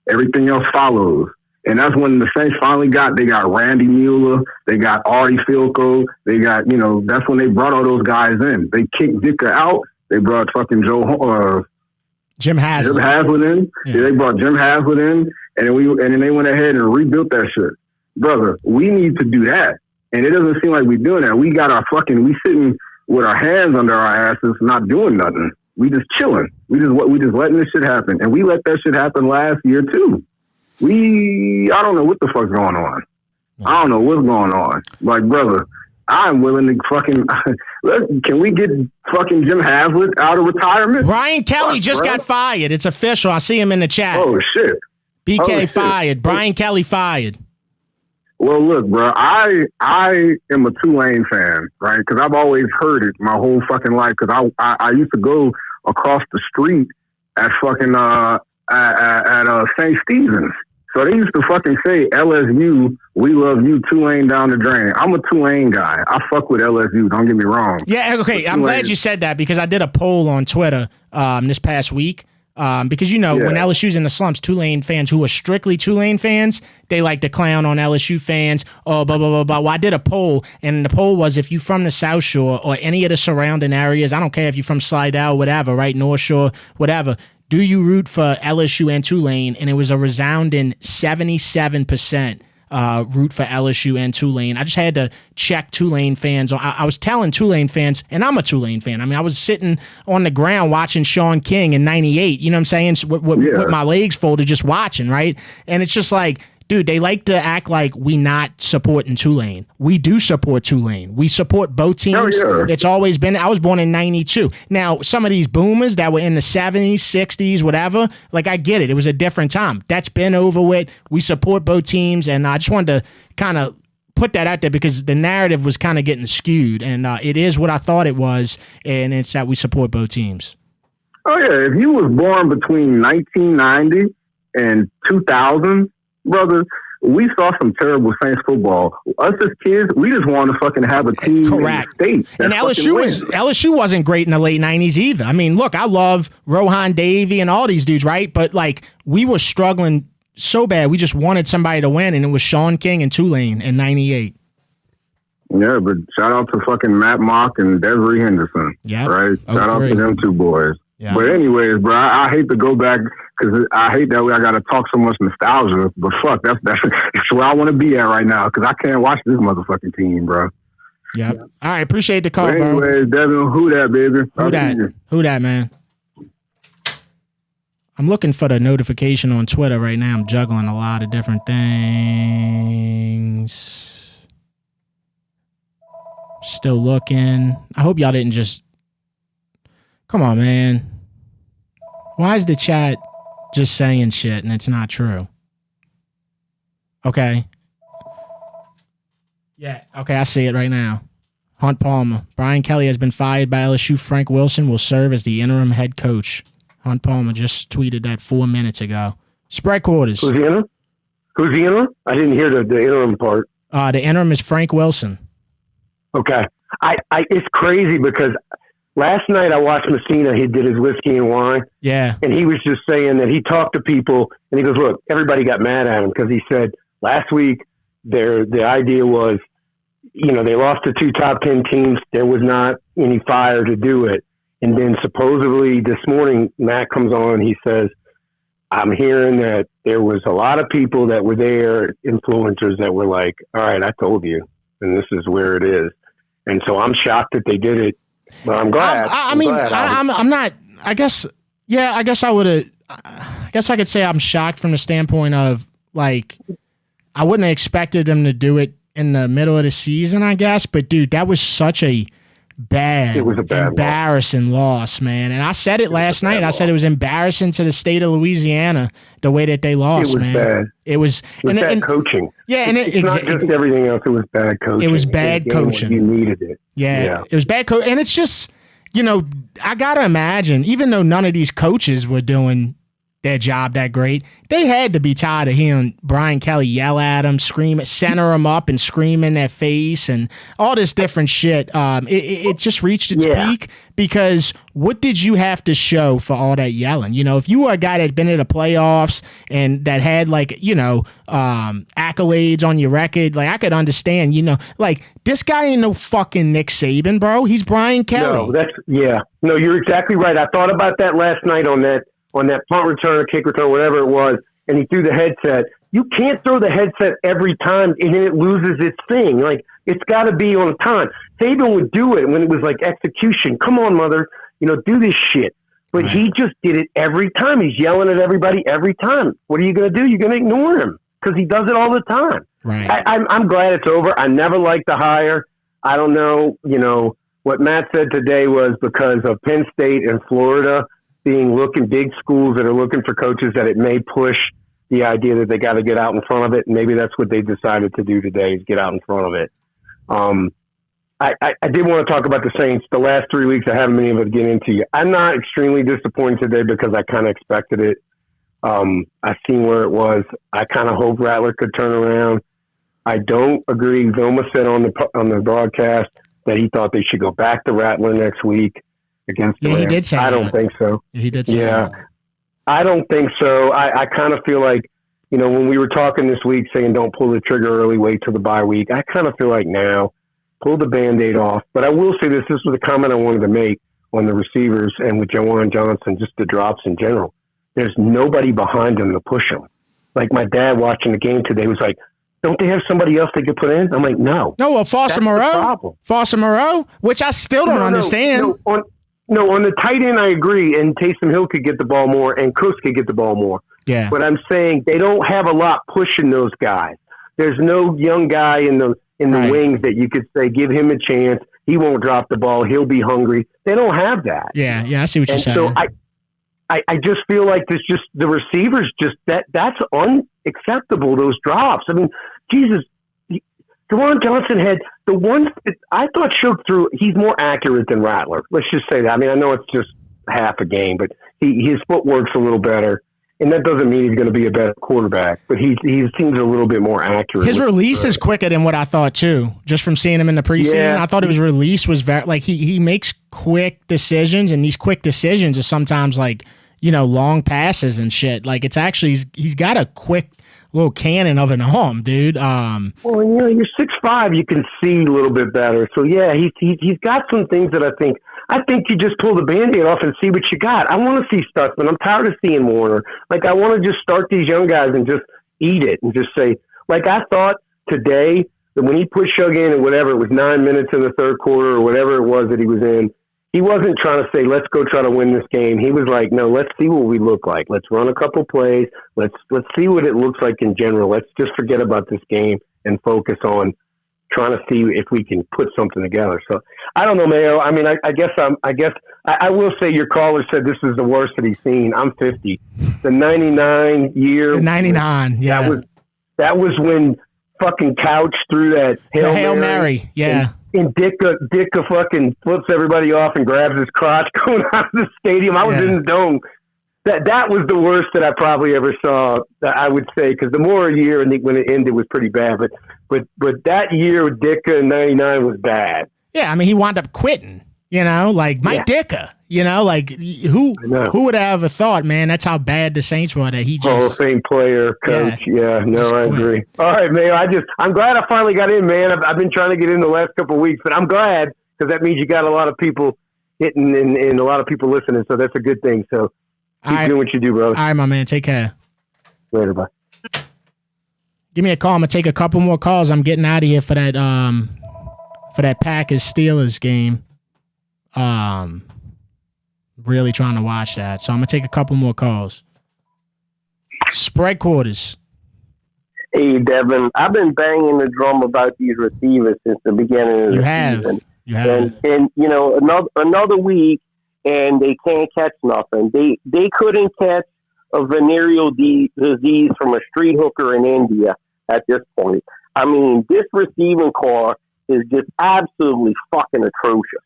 everything else follows, and that's when the Saints finally they got Randy Mueller, they got Artie Filko, they got that's when they brought all those guys in. They kicked Dicker out. They brought fucking Jim Haslett in. Yeah, they brought Jim Haslett in. And then they went ahead and rebuilt that shit. Brother, we need to do that. And it doesn't seem like we're doing that. We sitting with our hands under our asses, not doing nothing. We just chilling. We just letting this shit happen. And we let that shit happen last year too. I don't know what the fuck's going on. I don't know what's going on. Like, brother, I'm willing to fucking, can we get fucking Jim Haslett out of retirement? Brian Kelly just got fired. It's official. I see him in the chat. Oh, shit. BK fired. Brian Kelly fired. Well, look, bro, I am a Tulane fan, right? Because I've always heard it my whole fucking life. Because I used to go across the street at fucking at St. Stephen's, So they used to fucking say, LSU, we love you, Tulane down the drain. I'm a Tulane guy. I fuck with LSU, don't get me wrong. Yeah, okay, I'm glad you said that because I did a poll on Twitter this past week. Because, when LSU's in the slumps, Tulane fans who are strictly Tulane fans, they like to clown on LSU fans. Oh, blah, blah, blah, blah. Well, I did a poll, and the poll was if you're from the South Shore or any of the surrounding areas, I don't care if you're from Slidell, whatever, right, North Shore, whatever, do you root for LSU and Tulane? And it was a resounding 77% root for LSU and Tulane. I just had to check Tulane fans. I was telling Tulane fans, and I'm a Tulane fan. I mean, I was sitting on the ground watching Sean King in 98, you know what I'm saying, with my legs folded just watching, right? And it's just like, dude, they like to act like we not supporting Tulane. We do support Tulane. We support both teams. Oh, yeah. It's always been. I was born in 92. Now, some of these boomers that were in the 70s, 60s, whatever, like I get it. It was a different time. That's been over with. We support both teams, and I just wanted to kind of put that out there because the narrative was kind of getting skewed, and it is what I thought it was, and it's that we support both teams. Oh, yeah. If you was born between 1990 and 2000, brother, we saw some terrible Saints football. Us as kids, we just want to fucking have a team. Correct. In the state. And LSU wasn't great in the late 90s either. I mean, look, I love Rohan Davey and all these dudes, right? But like we were struggling so bad, we just wanted somebody to win, and it was Sean King and Tulane in 98. Yeah, but shout out to fucking Matt Mock and Desiree Henderson. Yeah, right. Shout out to them two boys. Yeah. But anyways, bro, I hate to go back because I hate that way I got to talk so much nostalgia. But fuck, that's where I want to be at right now because I can't watch this motherfucking team, bro. Yep. All right, appreciate the call, but anyways, bro. Devin, who that, baby? Who that, man? I'm looking for the notification on Twitter right now. I'm juggling a lot of different things. Still looking. I hope y'all didn't just... Come on, man. Why is the chat just saying shit and it's not true? Okay. Yeah, okay, I see it right now. Hunt Palmer. Brian Kelly has been fired by LSU. Frank Wilson will serve as the interim head coach. Hunt Palmer just tweeted that 4 minutes ago. Spread quarters. Who's the interim? Who's the interim? I didn't hear the interim part. The interim is Frank Wilson. Okay. It's crazy because last night I watched Messina. He did his whiskey and wine. Yeah. And he was just saying that he talked to people and he goes, look, everybody got mad at him because he said last week the idea was, they lost to two top 10 teams. There was not any fire to do it. And then supposedly this morning, Matt comes on and he says, I'm hearing that there was a lot of people that were there, influencers that were like, all right, I told you, and this is where it is. And so I'm shocked that they did it, but I'm glad. I'm not, I guess I could say I'm shocked from the standpoint of like, I wouldn't have expected them to do it in the middle of the season, I guess. But dude, that was such a embarrassing loss, man. And I said it last night. I said it was embarrassing to the state of Louisiana the way that they lost, man. Bad. It was bad coaching. Yeah, and it's not just everything else. It was bad coaching. It was bad coaching. You needed it. Yeah, it was bad coaching. And it's just, I got to imagine, even though none of these coaches were doing their job that great, they had to be tired of hearing Brian Kelly yell at them, scream, center them up and scream in their face and all this different shit. It just reached its peak because what did you have to show for all that yelling? If you were a guy that been in the playoffs and that had accolades on your record, like I could understand, this guy ain't no fucking Nick Saban, bro. He's Brian Kelly. No, you're exactly right. I thought about that last night on that punt return or kick return, whatever it was, and he threw the headset. You can't throw the headset every time and then it loses its thing. Like, it's got to be on time. Saban would do it when it was like execution. Come on, mother, do this shit. But he just did it every time. He's yelling at everybody every time. What are you going to do? You're going to ignore him because he does it all the time. Right. I'm glad it's over. I never liked the hire. I don't know, what Matt said today was because of Penn State and Florida being big schools that are looking for coaches, that it may push the idea that they got to get out in front of it. And maybe that's what they decided to do today, is get out in front of it. I did want to talk about the Saints. The last 3 weeks, I haven't been able to get into you. I'm not extremely disappointed today because I kind of expected it. I seen where it was. I kind of hope Rattler could turn around. I don't agree. Vilma said on the broadcast that he thought they should go back to Rattler next week against the Rams. He did say I that. don't think so. He did say that. I don't think so. I kind of feel like, when we were talking this week saying don't pull the trigger early, wait till the bye week, I kind of feel like now, pull the Band-Aid off. But I will say this was a comment I wanted to make on the receivers and with Jawan Johnson, just the drops in general. There's nobody behind them to push them. Like my dad watching the game today was like, don't they have somebody else they could put in? I'm like, no. No, well, Foster Moreau, which I still don't understand. No, on the tight end, I agree. And Taysom Hill could get the ball more and Cooks could get the ball more. Yeah. But I'm saying they don't have a lot pushing those guys. There's no young guy in the wings that you could say, give him a chance. He won't drop the ball. He'll be hungry. They don't have that. Yeah, I see what you're saying. So I just feel like this just the receivers just that's unacceptable, those drops. I mean, Jesus, Jawan Johnson had the ones that I thought Shough threw. He's more accurate than Rattler. Let's just say that. I mean, I know it's just half a game, but his footwork's a little better. And that doesn't mean he's going to be a better quarterback, but he seems a little bit more accurate. His release is quicker than what I thought too. Just from seeing him in the preseason, I thought his release was very like he makes quick decisions, and these quick decisions are sometimes like long passes and shit. Like it's actually he's got a quick little cannon of an arm, dude. Well, you're 6'5", you can see a little bit better. So yeah, he's got some things that I think you just pull the Band-Aid off and see what you got. I want to see Stutzman. I'm tired of seeing Warner. Like, I want to just start these young guys and just eat it and just say, like, I thought today that when he put Shough in and whatever, it was 9 minutes in the third quarter or whatever it was that he was in, he wasn't trying to say, let's go try to win this game. He was like, no, let's see what we look like. Let's run a couple plays. Let's see what it looks like in general. Let's just forget about this game and focus on trying to see if we can put something together. So I don't know, Mayo. I mean, I guess I will say your caller said this is the worst that he's seen. I'm 50. The 99 year. The 99. Yeah. That was when fucking Couch threw that Hail Mary. Yeah. And Dicka fucking flips everybody off and grabs his crotch going out of the stadium. I was in the dome. That was the worst that I probably ever saw, I would say, because the Moore year and when it ended was pretty bad. But that year with Dicka in 99 was bad. Yeah, I mean, he wound up quitting, like Mike Dicka, like who would have ever thought, man, that's how bad the Saints were that he just. Hall of Fame player, coach. Yeah, I agree. All right, man, I'm glad I finally got in, man. I've been trying to get in the last couple of weeks, but I'm glad because that means you got a lot of people hitting and a lot of people listening, so that's a good thing. So keep doing what you do, bro. All right, my man. Take care. Later, bye. Give me a call. I'm gonna take a couple more calls. I'm getting out of here for that Packers Steelers game. Really trying to watch that. So I'm gonna take a couple more calls. Spread quarters. Hey Devin, I've been banging the drum about these receivers since the beginning of the season. You have. And another week and they can't catch nothing. They couldn't catch a venereal disease from a street hooker in India at this point. I mean, this receiving core is just absolutely fucking atrocious.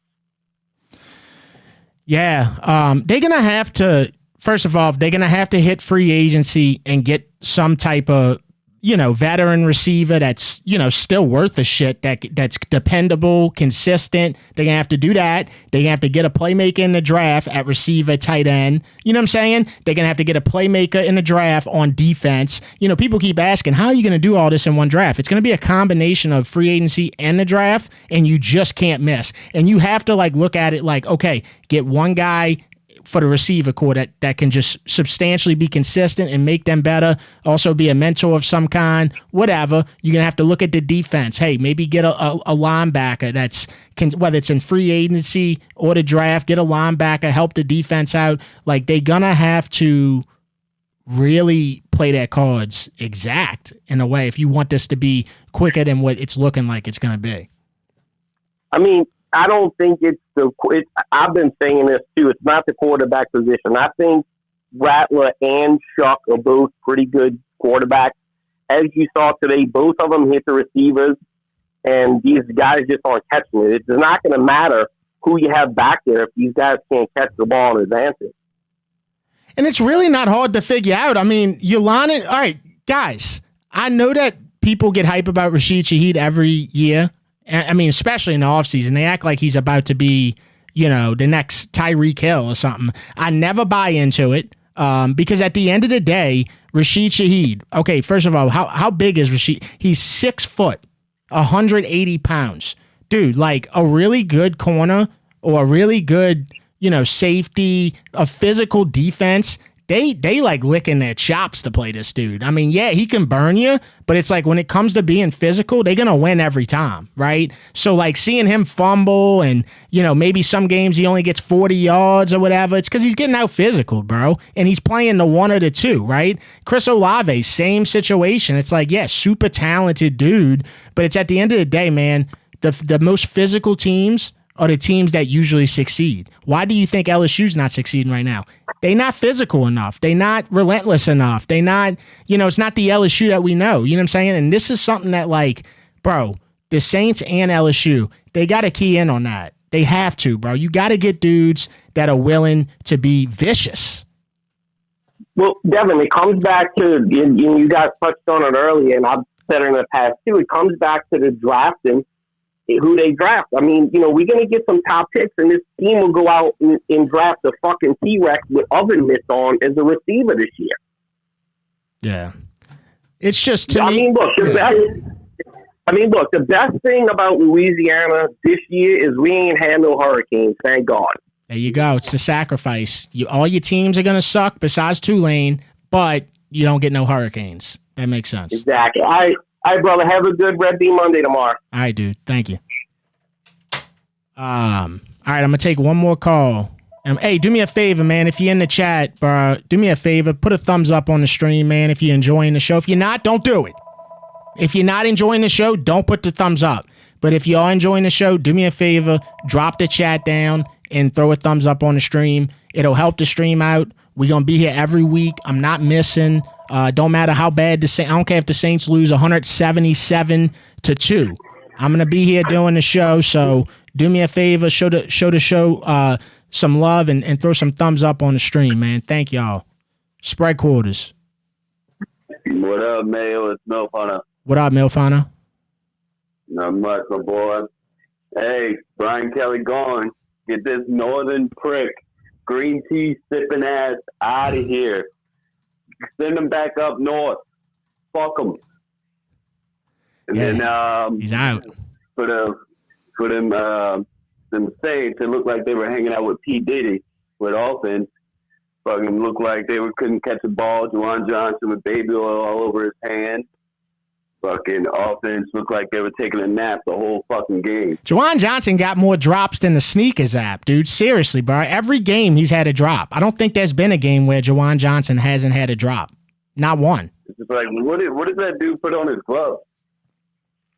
Yeah, they're going to have to, first of all, they're going to have to hit free agency and get some type of, veteran receiver that's, still worth a shit, that's dependable, consistent. They're going to have to do that. They're going to have to get a playmaker in the draft at receiver, tight end. You know what I'm saying? They're going to have to get a playmaker in the draft on defense. People keep asking, how are you going to do all this in one draft? It's going to be a combination of free agency and the draft, and you just can't miss. And you have to look at it like, okay, get one guy for the receiver core that can just substantially be consistent and make them better, also be a mentor of some kind, whatever. You're going to have to look at the defense. Hey, maybe get a linebacker whether it's in free agency or the draft, get a linebacker, help the defense out. They're going to have to really play their cards exact in a way if you want this to be quicker than what it's looking like it's going to be. I mean, I don't think I've been saying this too. It's not the quarterback position. I think Rattler and Shough are both pretty good quarterbacks. As you saw today, both of them hit the receivers, and these guys just aren't catching it. It's not going to matter who you have back there if these guys can't catch the ball and advance it. And it's really not hard to figure out. I mean, Yolanda, all right, guys, I know that people get hype about Rashid Shaheed every year. I mean, especially in the offseason. They act like he's about to be, the next Tyreek Hill or something. I never buy into it because at the end of the day, Rashid Shaheed, okay, first of all, how big is Rashid? He's 6 foot, 180 pounds. Dude, like a really good corner or a really good, safety, a physical defense, they like licking their chops to play this dude. I mean, yeah, he can burn you, but it's like when it comes to being physical, they're going to win every time, right? So like seeing him fumble and, maybe some games he only gets 40 yards or whatever, it's because he's getting out physical, bro. And he's playing the 1 or the 2, right? Chris Olave, same situation. It's like, yeah, super talented dude, but it's at the end of the day, man, the most physical teams are the teams that usually succeed. Why do you think LSU's not succeeding right now? They not physical enough. They not relentless enough. They not, it's not the LSU that we know. You know what I'm saying? And this is something that, like, bro, the Saints and LSU, they got to key in on that. They have to, bro. You got to get dudes that are willing to be vicious. Well, Devin, it comes back to, you guys touched on it earlier, and I've said it in the past too, it comes back to the drafting. Who they draft. I mean, we're going to get some top picks, and this team will go out and draft a fucking T-Rex with oven mitts on as a receiver this year. Yeah. It's just to me. Look, the best thing about Louisiana this year is we ain't had no hurricanes, thank God. There you go. It's the sacrifice. All your teams are going to suck besides Tulane, but you don't get no hurricanes. That makes sense. Exactly. All right, brother. Have a good Red Bean Monday tomorrow. All right, dude. Thank you. All right, I'm going to take one more call. Hey, do me a favor, man. If you're in the chat, bro, do me a favor. Put a thumbs up on the stream, man, if you're enjoying the show. If you're not, don't do it. If you're not enjoying the show, don't put the thumbs up. But if you are enjoying the show, do me a favor. Drop the chat down and throw a thumbs up on the stream. It'll help the stream out. We're going to be here every week. I'm not missing. Don't matter how bad the Saints. I don't care if the Saints lose 177-2. I'm gonna be here doing the show, so do me a favor, show the show some love and throw some thumbs up on the stream, man. Thank y'all. Spread quarters. What up, Mayo? It's Milfana. What up, Milfana? Not much, my boy. Hey, Brian Kelly gone. Get this northern prick, green tea sipping ass out of here. Send them back up north. Fuck them. And then he's out. For them Saints, it looked like they were hanging out with P. Diddy with offense. Fucking looked like they couldn't catch the ball. Juwan Johnson with baby oil all over his hand. Fucking offense looked like they were taking a nap the whole fucking game. Juwan Johnson got more drops than the sneakers app, dude. Seriously, bro. Every game he's had a drop. I don't think there's been a game where Juwan Johnson hasn't had a drop. Not one. It's just like, what did that dude put on his glove?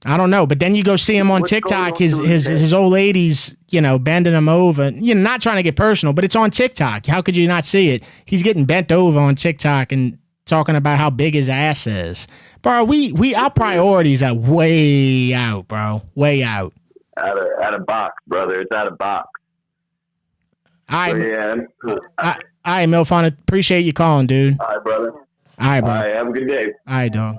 I don't know, but then you go see him on TikTok, his old lady's, bending him over. Not trying to get personal, but it's on TikTok. How could you not see it? He's getting bent over on TikTok and talking about how big his ass is. Bro, our priorities are way out, bro. Way out. Out of box, brother. It's out of box. All right. All right, Milfon. Appreciate you calling, dude. All right, brother. All right, bro. All right, have a good day. All right, dog.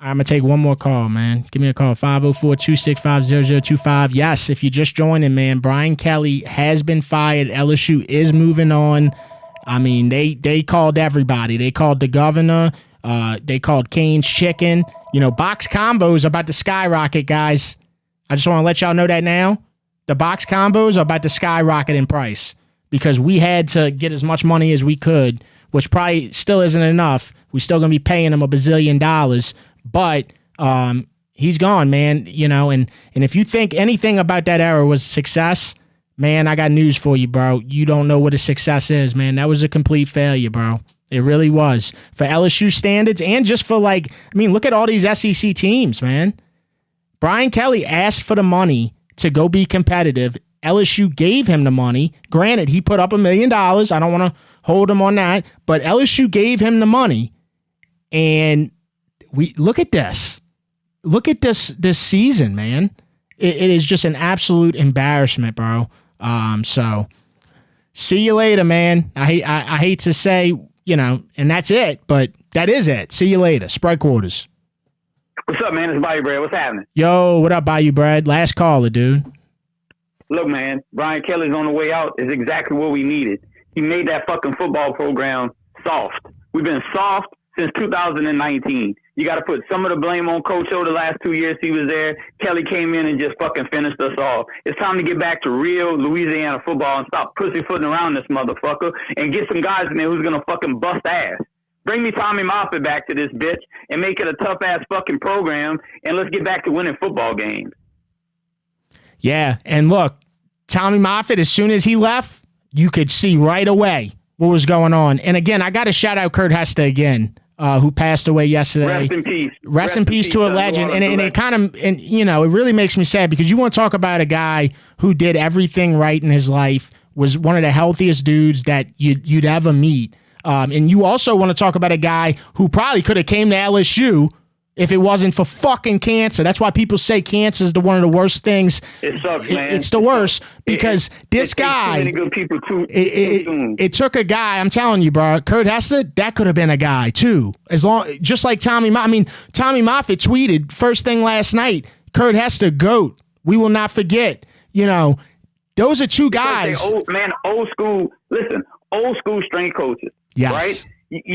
I'm going to take one more call, man. Give me a call, 504-265-0025. Yes, if you're just joining, man, Brian Kelly has been fired. LSU is moving on. I mean, they called everybody. They called the governor. They called Cane's Chicken. Box combos are about to skyrocket, guys. I just want to let y'all know that now. The box combos are about to skyrocket in price because we had to get as much money as we could, which probably still isn't enough. We're still going to be paying him $1 bazillion. But he's gone, man, and if you think anything about that era was success, man, I got news for you, bro. You don't know what a success is, man. That was a complete failure, bro. It really was. For LSU standards and just for look at all these SEC teams, man. Brian Kelly asked for the money to go be competitive. LSU gave him the money. Granted, he put up $1 million. I don't want to hold him on that, but LSU gave him the money, and we look at this. Look at this season, man. It is just an absolute embarrassment, bro. So See you later, man. I hate to say, and that's it, but that is it. See you later. Spread quarters. What's up, man? It's Bayou Brad. What's happening? Yo, what up, Bayou Brad? Last caller, dude. Look, man, Brian Kelly's on the way out is exactly what we needed. He made that fucking football program soft. We've been soft since 2019. You got to put some of the blame on Coach O the last 2 years he was there. Kelly came in and just fucking finished us off. It's time to get back to real Louisiana football and stop pussyfooting around this motherfucker and get some guys in there who's going to fucking bust ass. Bring me Tommy Moffitt back to this bitch and make it a tough-ass fucking program, and let's get back to winning football games. Yeah, and look, Tommy Moffitt, as soon as he left, you could see right away what was going on. And again, I got to shout out Kurt Hester again. Who passed away yesterday. Rest in peace. Rest in peace to a legend. And it kind of, it really makes me sad because you want to talk about a guy who did everything right in his life, was one of the healthiest dudes that you'd ever meet. And you also want to talk about a guy who probably could have came to LSU if it wasn't for fucking cancer. That's why people say cancer is one of the worst things. It sucks, man. It's the worst because this guy. Too many good people too. It took a guy. I'm telling you, bro. Kurt Hester, that could have been a guy too. Just like Tommy. Tommy Moffitt tweeted first thing last night. Kurt Hester, GOAT. We will not forget. Those are two guys. Old school. Listen, old school strength coaches. Yes. Right.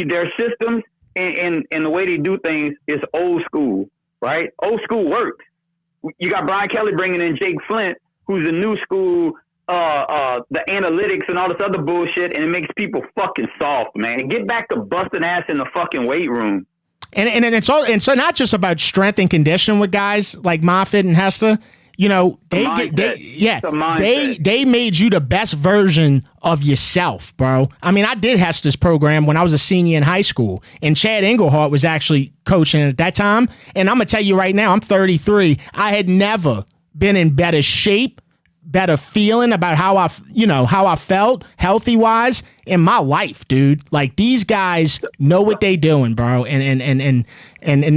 Their systems. And the way they do things is old school, right? Old school works. You got Brian Kelly bringing in Jake Flint, who's a new school, the analytics and all this other bullshit, and it makes people fucking soft, man. Get back to busting ass in the fucking weight room. And it's not just about strength and conditioning with guys like Moffitt and Hester. They made you the best version of yourself, bro. I did Hester's program when I was a senior in high school, and Chad Englehart was actually coaching at that time. And I'm gonna tell you right now, I'm 33. I had never been in better shape, better feeling about how I felt healthy wise in my life, dude. Like, these guys know what they doing, bro, and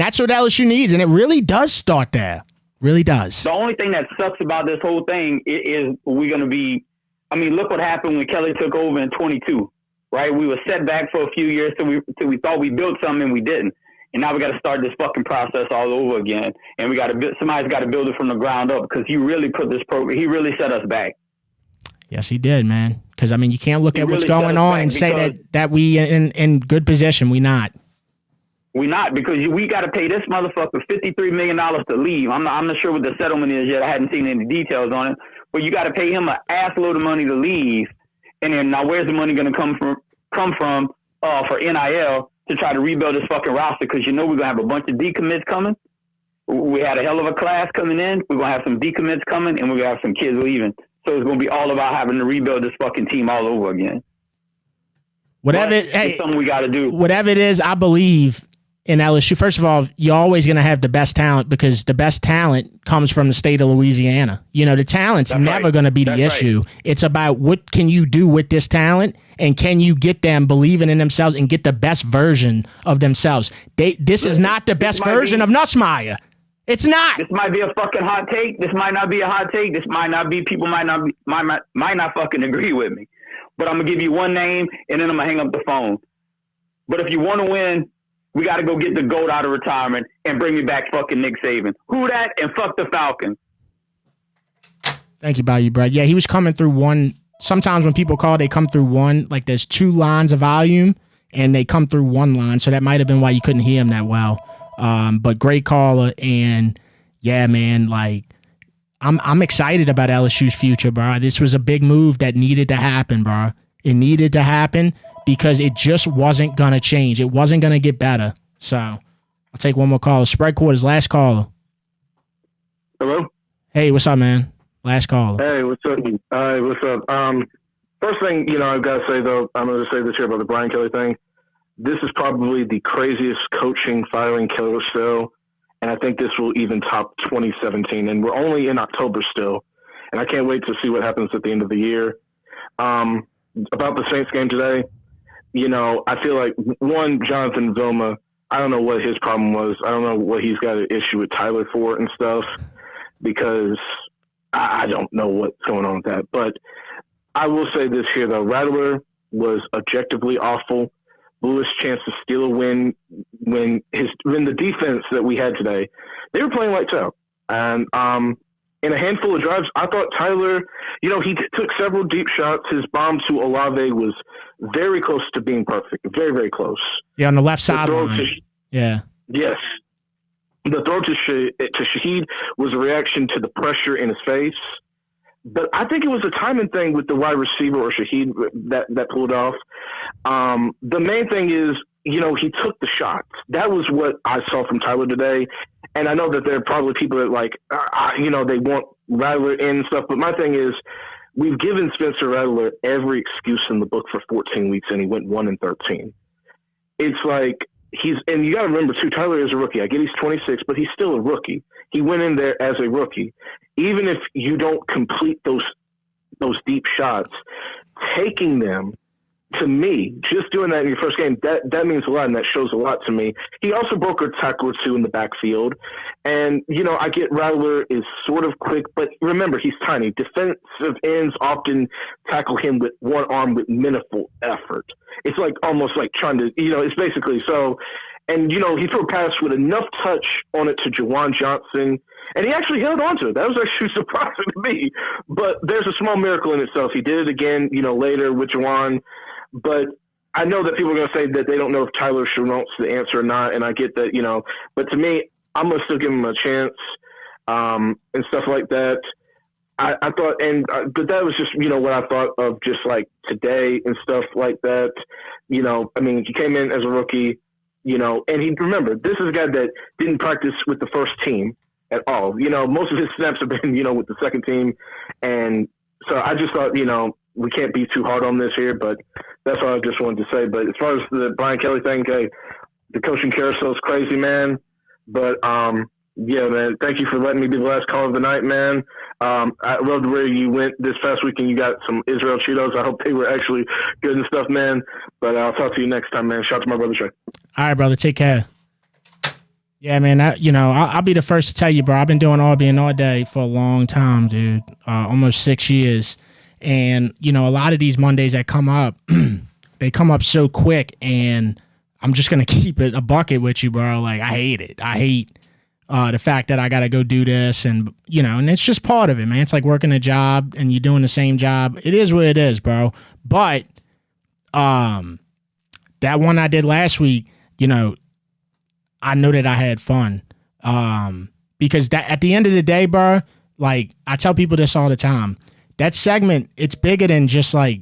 that's what LSU needs, and it really does start there. Really does. The only thing that sucks about this whole thing is we're going to be, look what happened when Kelly took over in 22, right? We were set back for a few years till we thought we built something and we didn't. And now we got to start this fucking process all over again. And somebody's got to build it from the ground up because he really put this program, he really set us back. Yes, he did, man. Because, you can't look at what's going on and say that we in good position. We not. We not, because we got to pay this motherfucker $53 million to leave. I'm not sure what the settlement is yet. I hadn't seen any details on it. But you got to pay him an ass load of money to leave. And then now where's the money going to come from for NIL to try to rebuild this fucking roster? Because we're going to have a bunch of decommits coming. We had a hell of a class coming in. We're going to have some decommits coming, and we're going to have some kids leaving. So it's going to be all about having to rebuild this fucking team all over again. It's something we got to do. Whatever it is, I believe in LSU. First of all, you're always going to have the best talent because the best talent comes from the state of Louisiana. The talent's never going to be the issue. Right. It's about what can you do with this talent, and can you get them believing in themselves and get the best version of themselves. This is not the best version of Nussmeier. It's not. This might be a fucking hot take. This might not be a hot take. This might not be. People might not fucking agree with me. But I'm gonna give you one name, and then I'm gonna hang up the phone. But if you want to win, we got to go get the GOAT out of retirement and bring me back fucking Nick Saban. Who that? And fuck the Falcons. Thank you, Bayou Brad. Yeah, he was coming through one. Sometimes when people call, they come through one. Like, there's two lines of volume, and they come through one line. So that might have been why you couldn't hear him that well. But great caller. And, yeah, man, like, I'm excited about LSU's future, bro. This was a big move that needed to happen, bro. It needed to happen, because it just wasn't going to change. It wasn't going to get better. So I'll take one more caller. Spread quarters, last caller. Hello? Hey, what's up, man? Last caller. Hey, what's up? Hi, what's up? First thing, I've got to say, though, I'm going to say this here about the Brian Kelly thing. This is probably the craziest coaching firing killer still, and I think this will even top 2017. And we're only in October still, and I can't wait to see what happens at the end of the year. About the Saints game today, I feel like, one, Jonathan Vilma, I don't know what his problem was. I don't know what he's got an issue with Tyler for and stuff, because I don't know what's going on with that. But I will say this here, though. Rattler was objectively awful. Blew his chance to steal a win when the defense that we had today, they were playing lights out. And in a handful of drives, I thought Tyler, he took several deep shots. His bomb to Olave was very close to being perfect. Very, very close. Yeah, on the left sideline. Yeah. Yes. The throw to Shaheed was a reaction to the pressure in his face. But I think it was a timing thing with the wide receiver or Shaheed that pulled off. The main thing is, he took the shots. That was what I saw from Tyler today. And I know that there are probably people that they want Rattler in and stuff. But my thing is, we've given Spencer Rattler every excuse in the book for 14 weeks, and he went 1-13. It's like and you got to remember too, Tyler is a rookie. I get he's 26, but he's still a rookie. He went in there as a rookie. Even if you don't complete those deep shots, taking them, to me, just doing that in your first game, that means a lot, and that shows a lot to me. He also broke a tackle or two in the backfield. And, I get Rattler is sort of quick, but remember, he's tiny. Defensive ends often tackle him with one arm with minimal effort. It's like almost like trying to, it's basically so. And, he threw a pass with enough touch on it to Juwan Johnson, and he actually held on to it. That was actually surprising to me. But there's a small miracle in itself. He did it again, later with Juwan. But I know that people are going to say that they don't know if Tyler Shough the answer or not, and I get that, But to me, I'm going to still give him a chance and stuff like that. I thought, but that was just, what I thought of just like today and stuff like that. He came in as a rookie, and remember, this is a guy that didn't practice with the first team at all. Most of his snaps have been, with the second team. And so I just thought, we can't be too hard on this here, but that's all I just wanted to say. But as far as the Brian Kelly thing, the coaching carousel is crazy, man. But, yeah, man, thank you for letting me be the last call of the night, man. I loved where you went this past week and you got some Israel Cheetos. I hope they were actually good and stuff, man. But I'll talk to you next time, man. Shout out to my brother Trey. All right, brother. Take care. Yeah, man. I'll be the first to tell you, bro. I've been doing Albion all day for a long time, dude. Almost 6 years. And, a lot of these Mondays that come up, they come up so quick, and I'm just going to keep it a bucket with you, bro. Like, I hate it. I hate the fact that I got to go do this, and, and it's just part of it, man. It's like working a job and you're doing the same job. It is what it is, bro. But that one I did last week, I know that I had fun because at the end of the day, bro, like I tell people this all the time, that segment, it's bigger than just like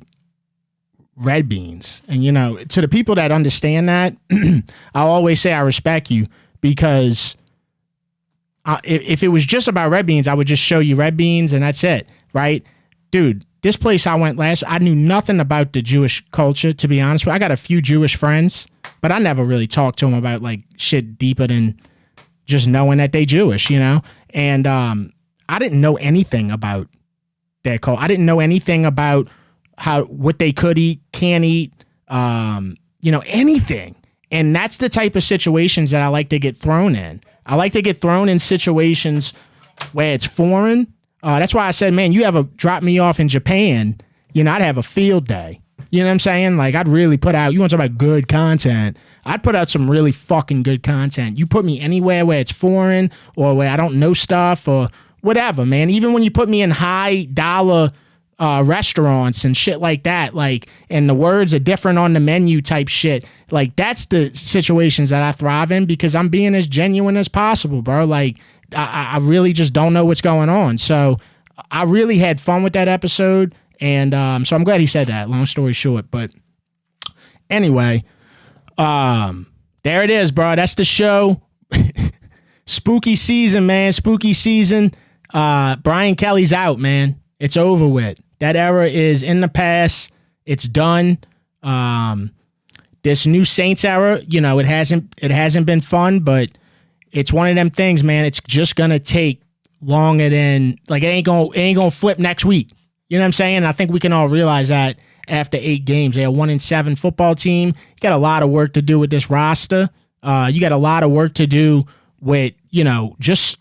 red beans. And, to the people that understand that, I'll always say I respect you because if it was just about red beans, I would just show you red beans and that's it, right? Dude, this place I went I knew nothing about the Jewish culture, to be honest with you. I got a few Jewish friends, but I never really talked to them about like shit deeper than just knowing that they Jewish, And I didn't know anything about their culture. I didn't know anything about what they could eat, can't eat, anything. And that's the type of situations that I like to get thrown in. I like to get thrown in situations where it's foreign. That's why I said, man, you ever drop me off in Japan, I'd have a field day. You know what I'm saying? Like, I'd really put out, you want to talk about good content, I'd put out some really fucking good content. You put me anywhere where it's foreign or where I don't know stuff or whatever, man. Even when you put me in high dollar restaurants and shit like that, like, and the words are different on the menu type shit, like, that's the situations that I thrive in because I'm being as genuine as possible, bro. Like, I really just don't know what's going on. So I really had fun with that episode. And so I'm glad he said that, long story short. But anyway, there it is, bro. That's the show. Spooky season, man. Spooky season. Brian Kelly's out, man. It's over with. That era is in the past. It's done. This new Saints era, it hasn't been fun, but it's one of them things, man. It's just gonna take longer than it ain't gonna flip next week. You know what I'm saying? I think we can all realize that after 8 games. They're a 1-7 football team. You got a lot of work to do with this roster. You got a lot of work to do with, just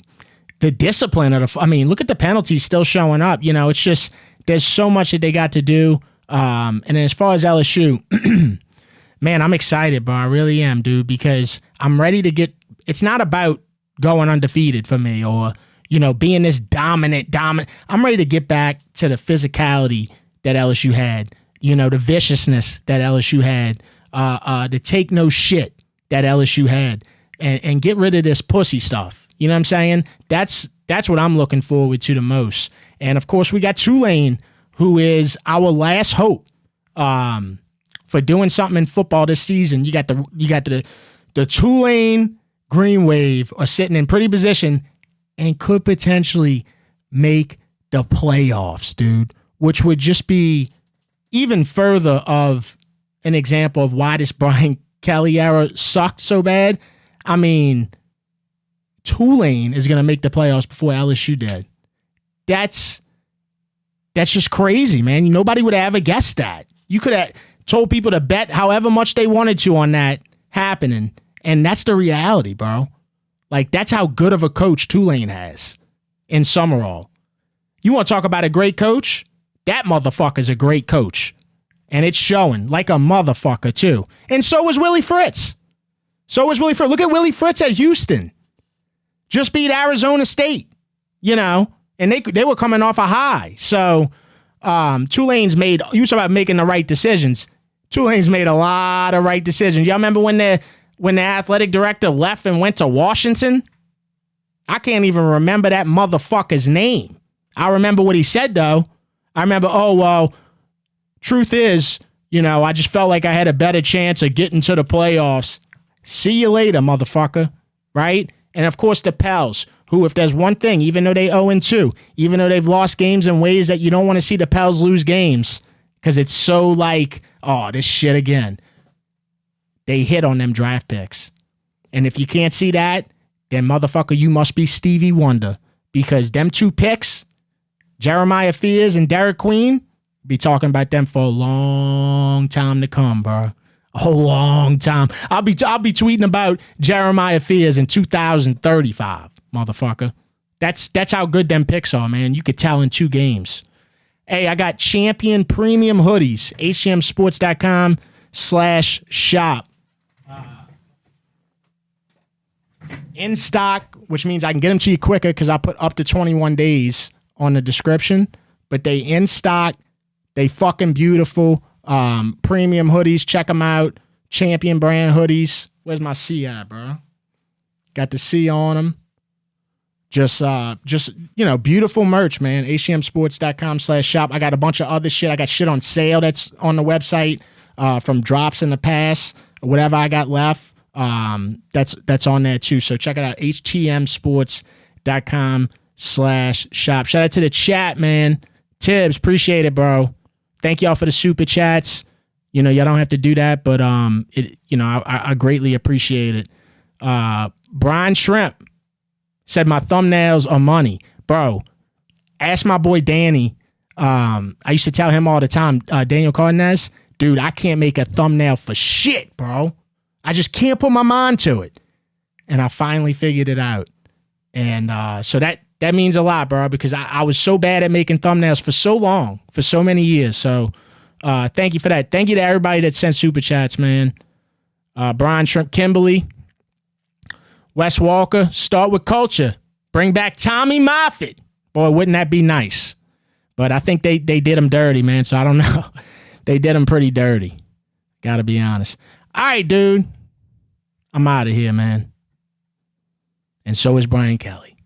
the discipline of look at the penalties still showing up. It's just there's so much that they got to do. And then as far as LSU, man, I'm excited, bro. I really am, dude, because I'm ready to get. It's not about going undefeated for me or, being this dominant. I'm ready to get back to the physicality that LSU had, the viciousness that LSU had, the take no shit that LSU had, and get rid of this pussy stuff. You know what I'm saying? That's what I'm looking forward to the most. And of course, we got Tulane, who is our last hope for doing something in football this season. You got the Tulane Green Wave are sitting in pretty position and could potentially make the playoffs, dude, which would just be even further of an example of why this Brian Kelly era sucked so bad. I mean, Tulane is going to make the playoffs before LSU did. That's just crazy, man. Nobody would have ever guessed that. You could have told people to bet however much they wanted to on that happening, and that's the reality, bro. Like, that's how good of a coach Tulane has in Summerall. You want to talk about a great coach? That motherfucker's a great coach. And it's showing like a motherfucker, too. And so was Willie Fritz. Look at Willie Fritz at Houston. Just beat Arizona State, and they were coming off a high. So Tulane's made, you talk about making the right decisions. Tulane's made a lot of right decisions. Y'all remember when the athletic director left and went to Washington? I can't even remember that motherfucker's name. I remember what he said, though. I remember, truth is, I just felt like I had a better chance of getting to the playoffs. See you later, motherfucker. Right? And, of course, the Pels, who, if there's one thing, even though they 0-2, even though they've lost games in ways that you don't want to see the Pels lose games, because it's so like, oh, this shit again. They hit on them draft picks. And if you can't see that, then, motherfucker, you must be Stevie Wonder. Because them two picks, Jeremiah Fears and Derek Queen, be talking about them for a long time to come, bro. A long time. I'll be tweeting about Jeremiah Fears in 2035, motherfucker. That's how good them picks are, man. You could tell in 2 games. Hey, I got Champion Premium Hoodies, hgmsports.com/shop. In stock, which means I can get them to you quicker because I put up to 21 days on the description. But they in stock. They fucking beautiful. Premium hoodies. Check them out. Champion brand hoodies. Where's my C at, bro? Got the C on them. Just beautiful merch, man. hgmsports.com/shop. I got a bunch of other shit. I got shit on sale that's on the website from drops in the past. Whatever I got left. That's on there too. So check it out. hgmsports.com/shop. Shout out to the chat, man. Tibbs, appreciate it, bro. Thank y'all for the super chats. Y'all don't have to do that, but I greatly appreciate it. Brian Shrimp said my thumbnails are money. Bro, ask my boy Danny. I used to tell him all the time, Daniel Cardenas, dude, I can't make a thumbnail for shit, bro. I just can't put my mind to it. And I finally figured it out. And so that means a lot, bro, because I was so bad at making thumbnails for so long, for so many years. So thank you for that. Thank you to everybody that sent super chats, man. Brian Shrimp Kimberly, Wes Walker, start with culture. Bring back Tommy Moffitt. Boy, wouldn't that be nice? But I think they did him dirty, man, so I don't know. They did him pretty dirty. Gotta be honest. All right, dude. I'm out of here, man. And so is Brian Kelly.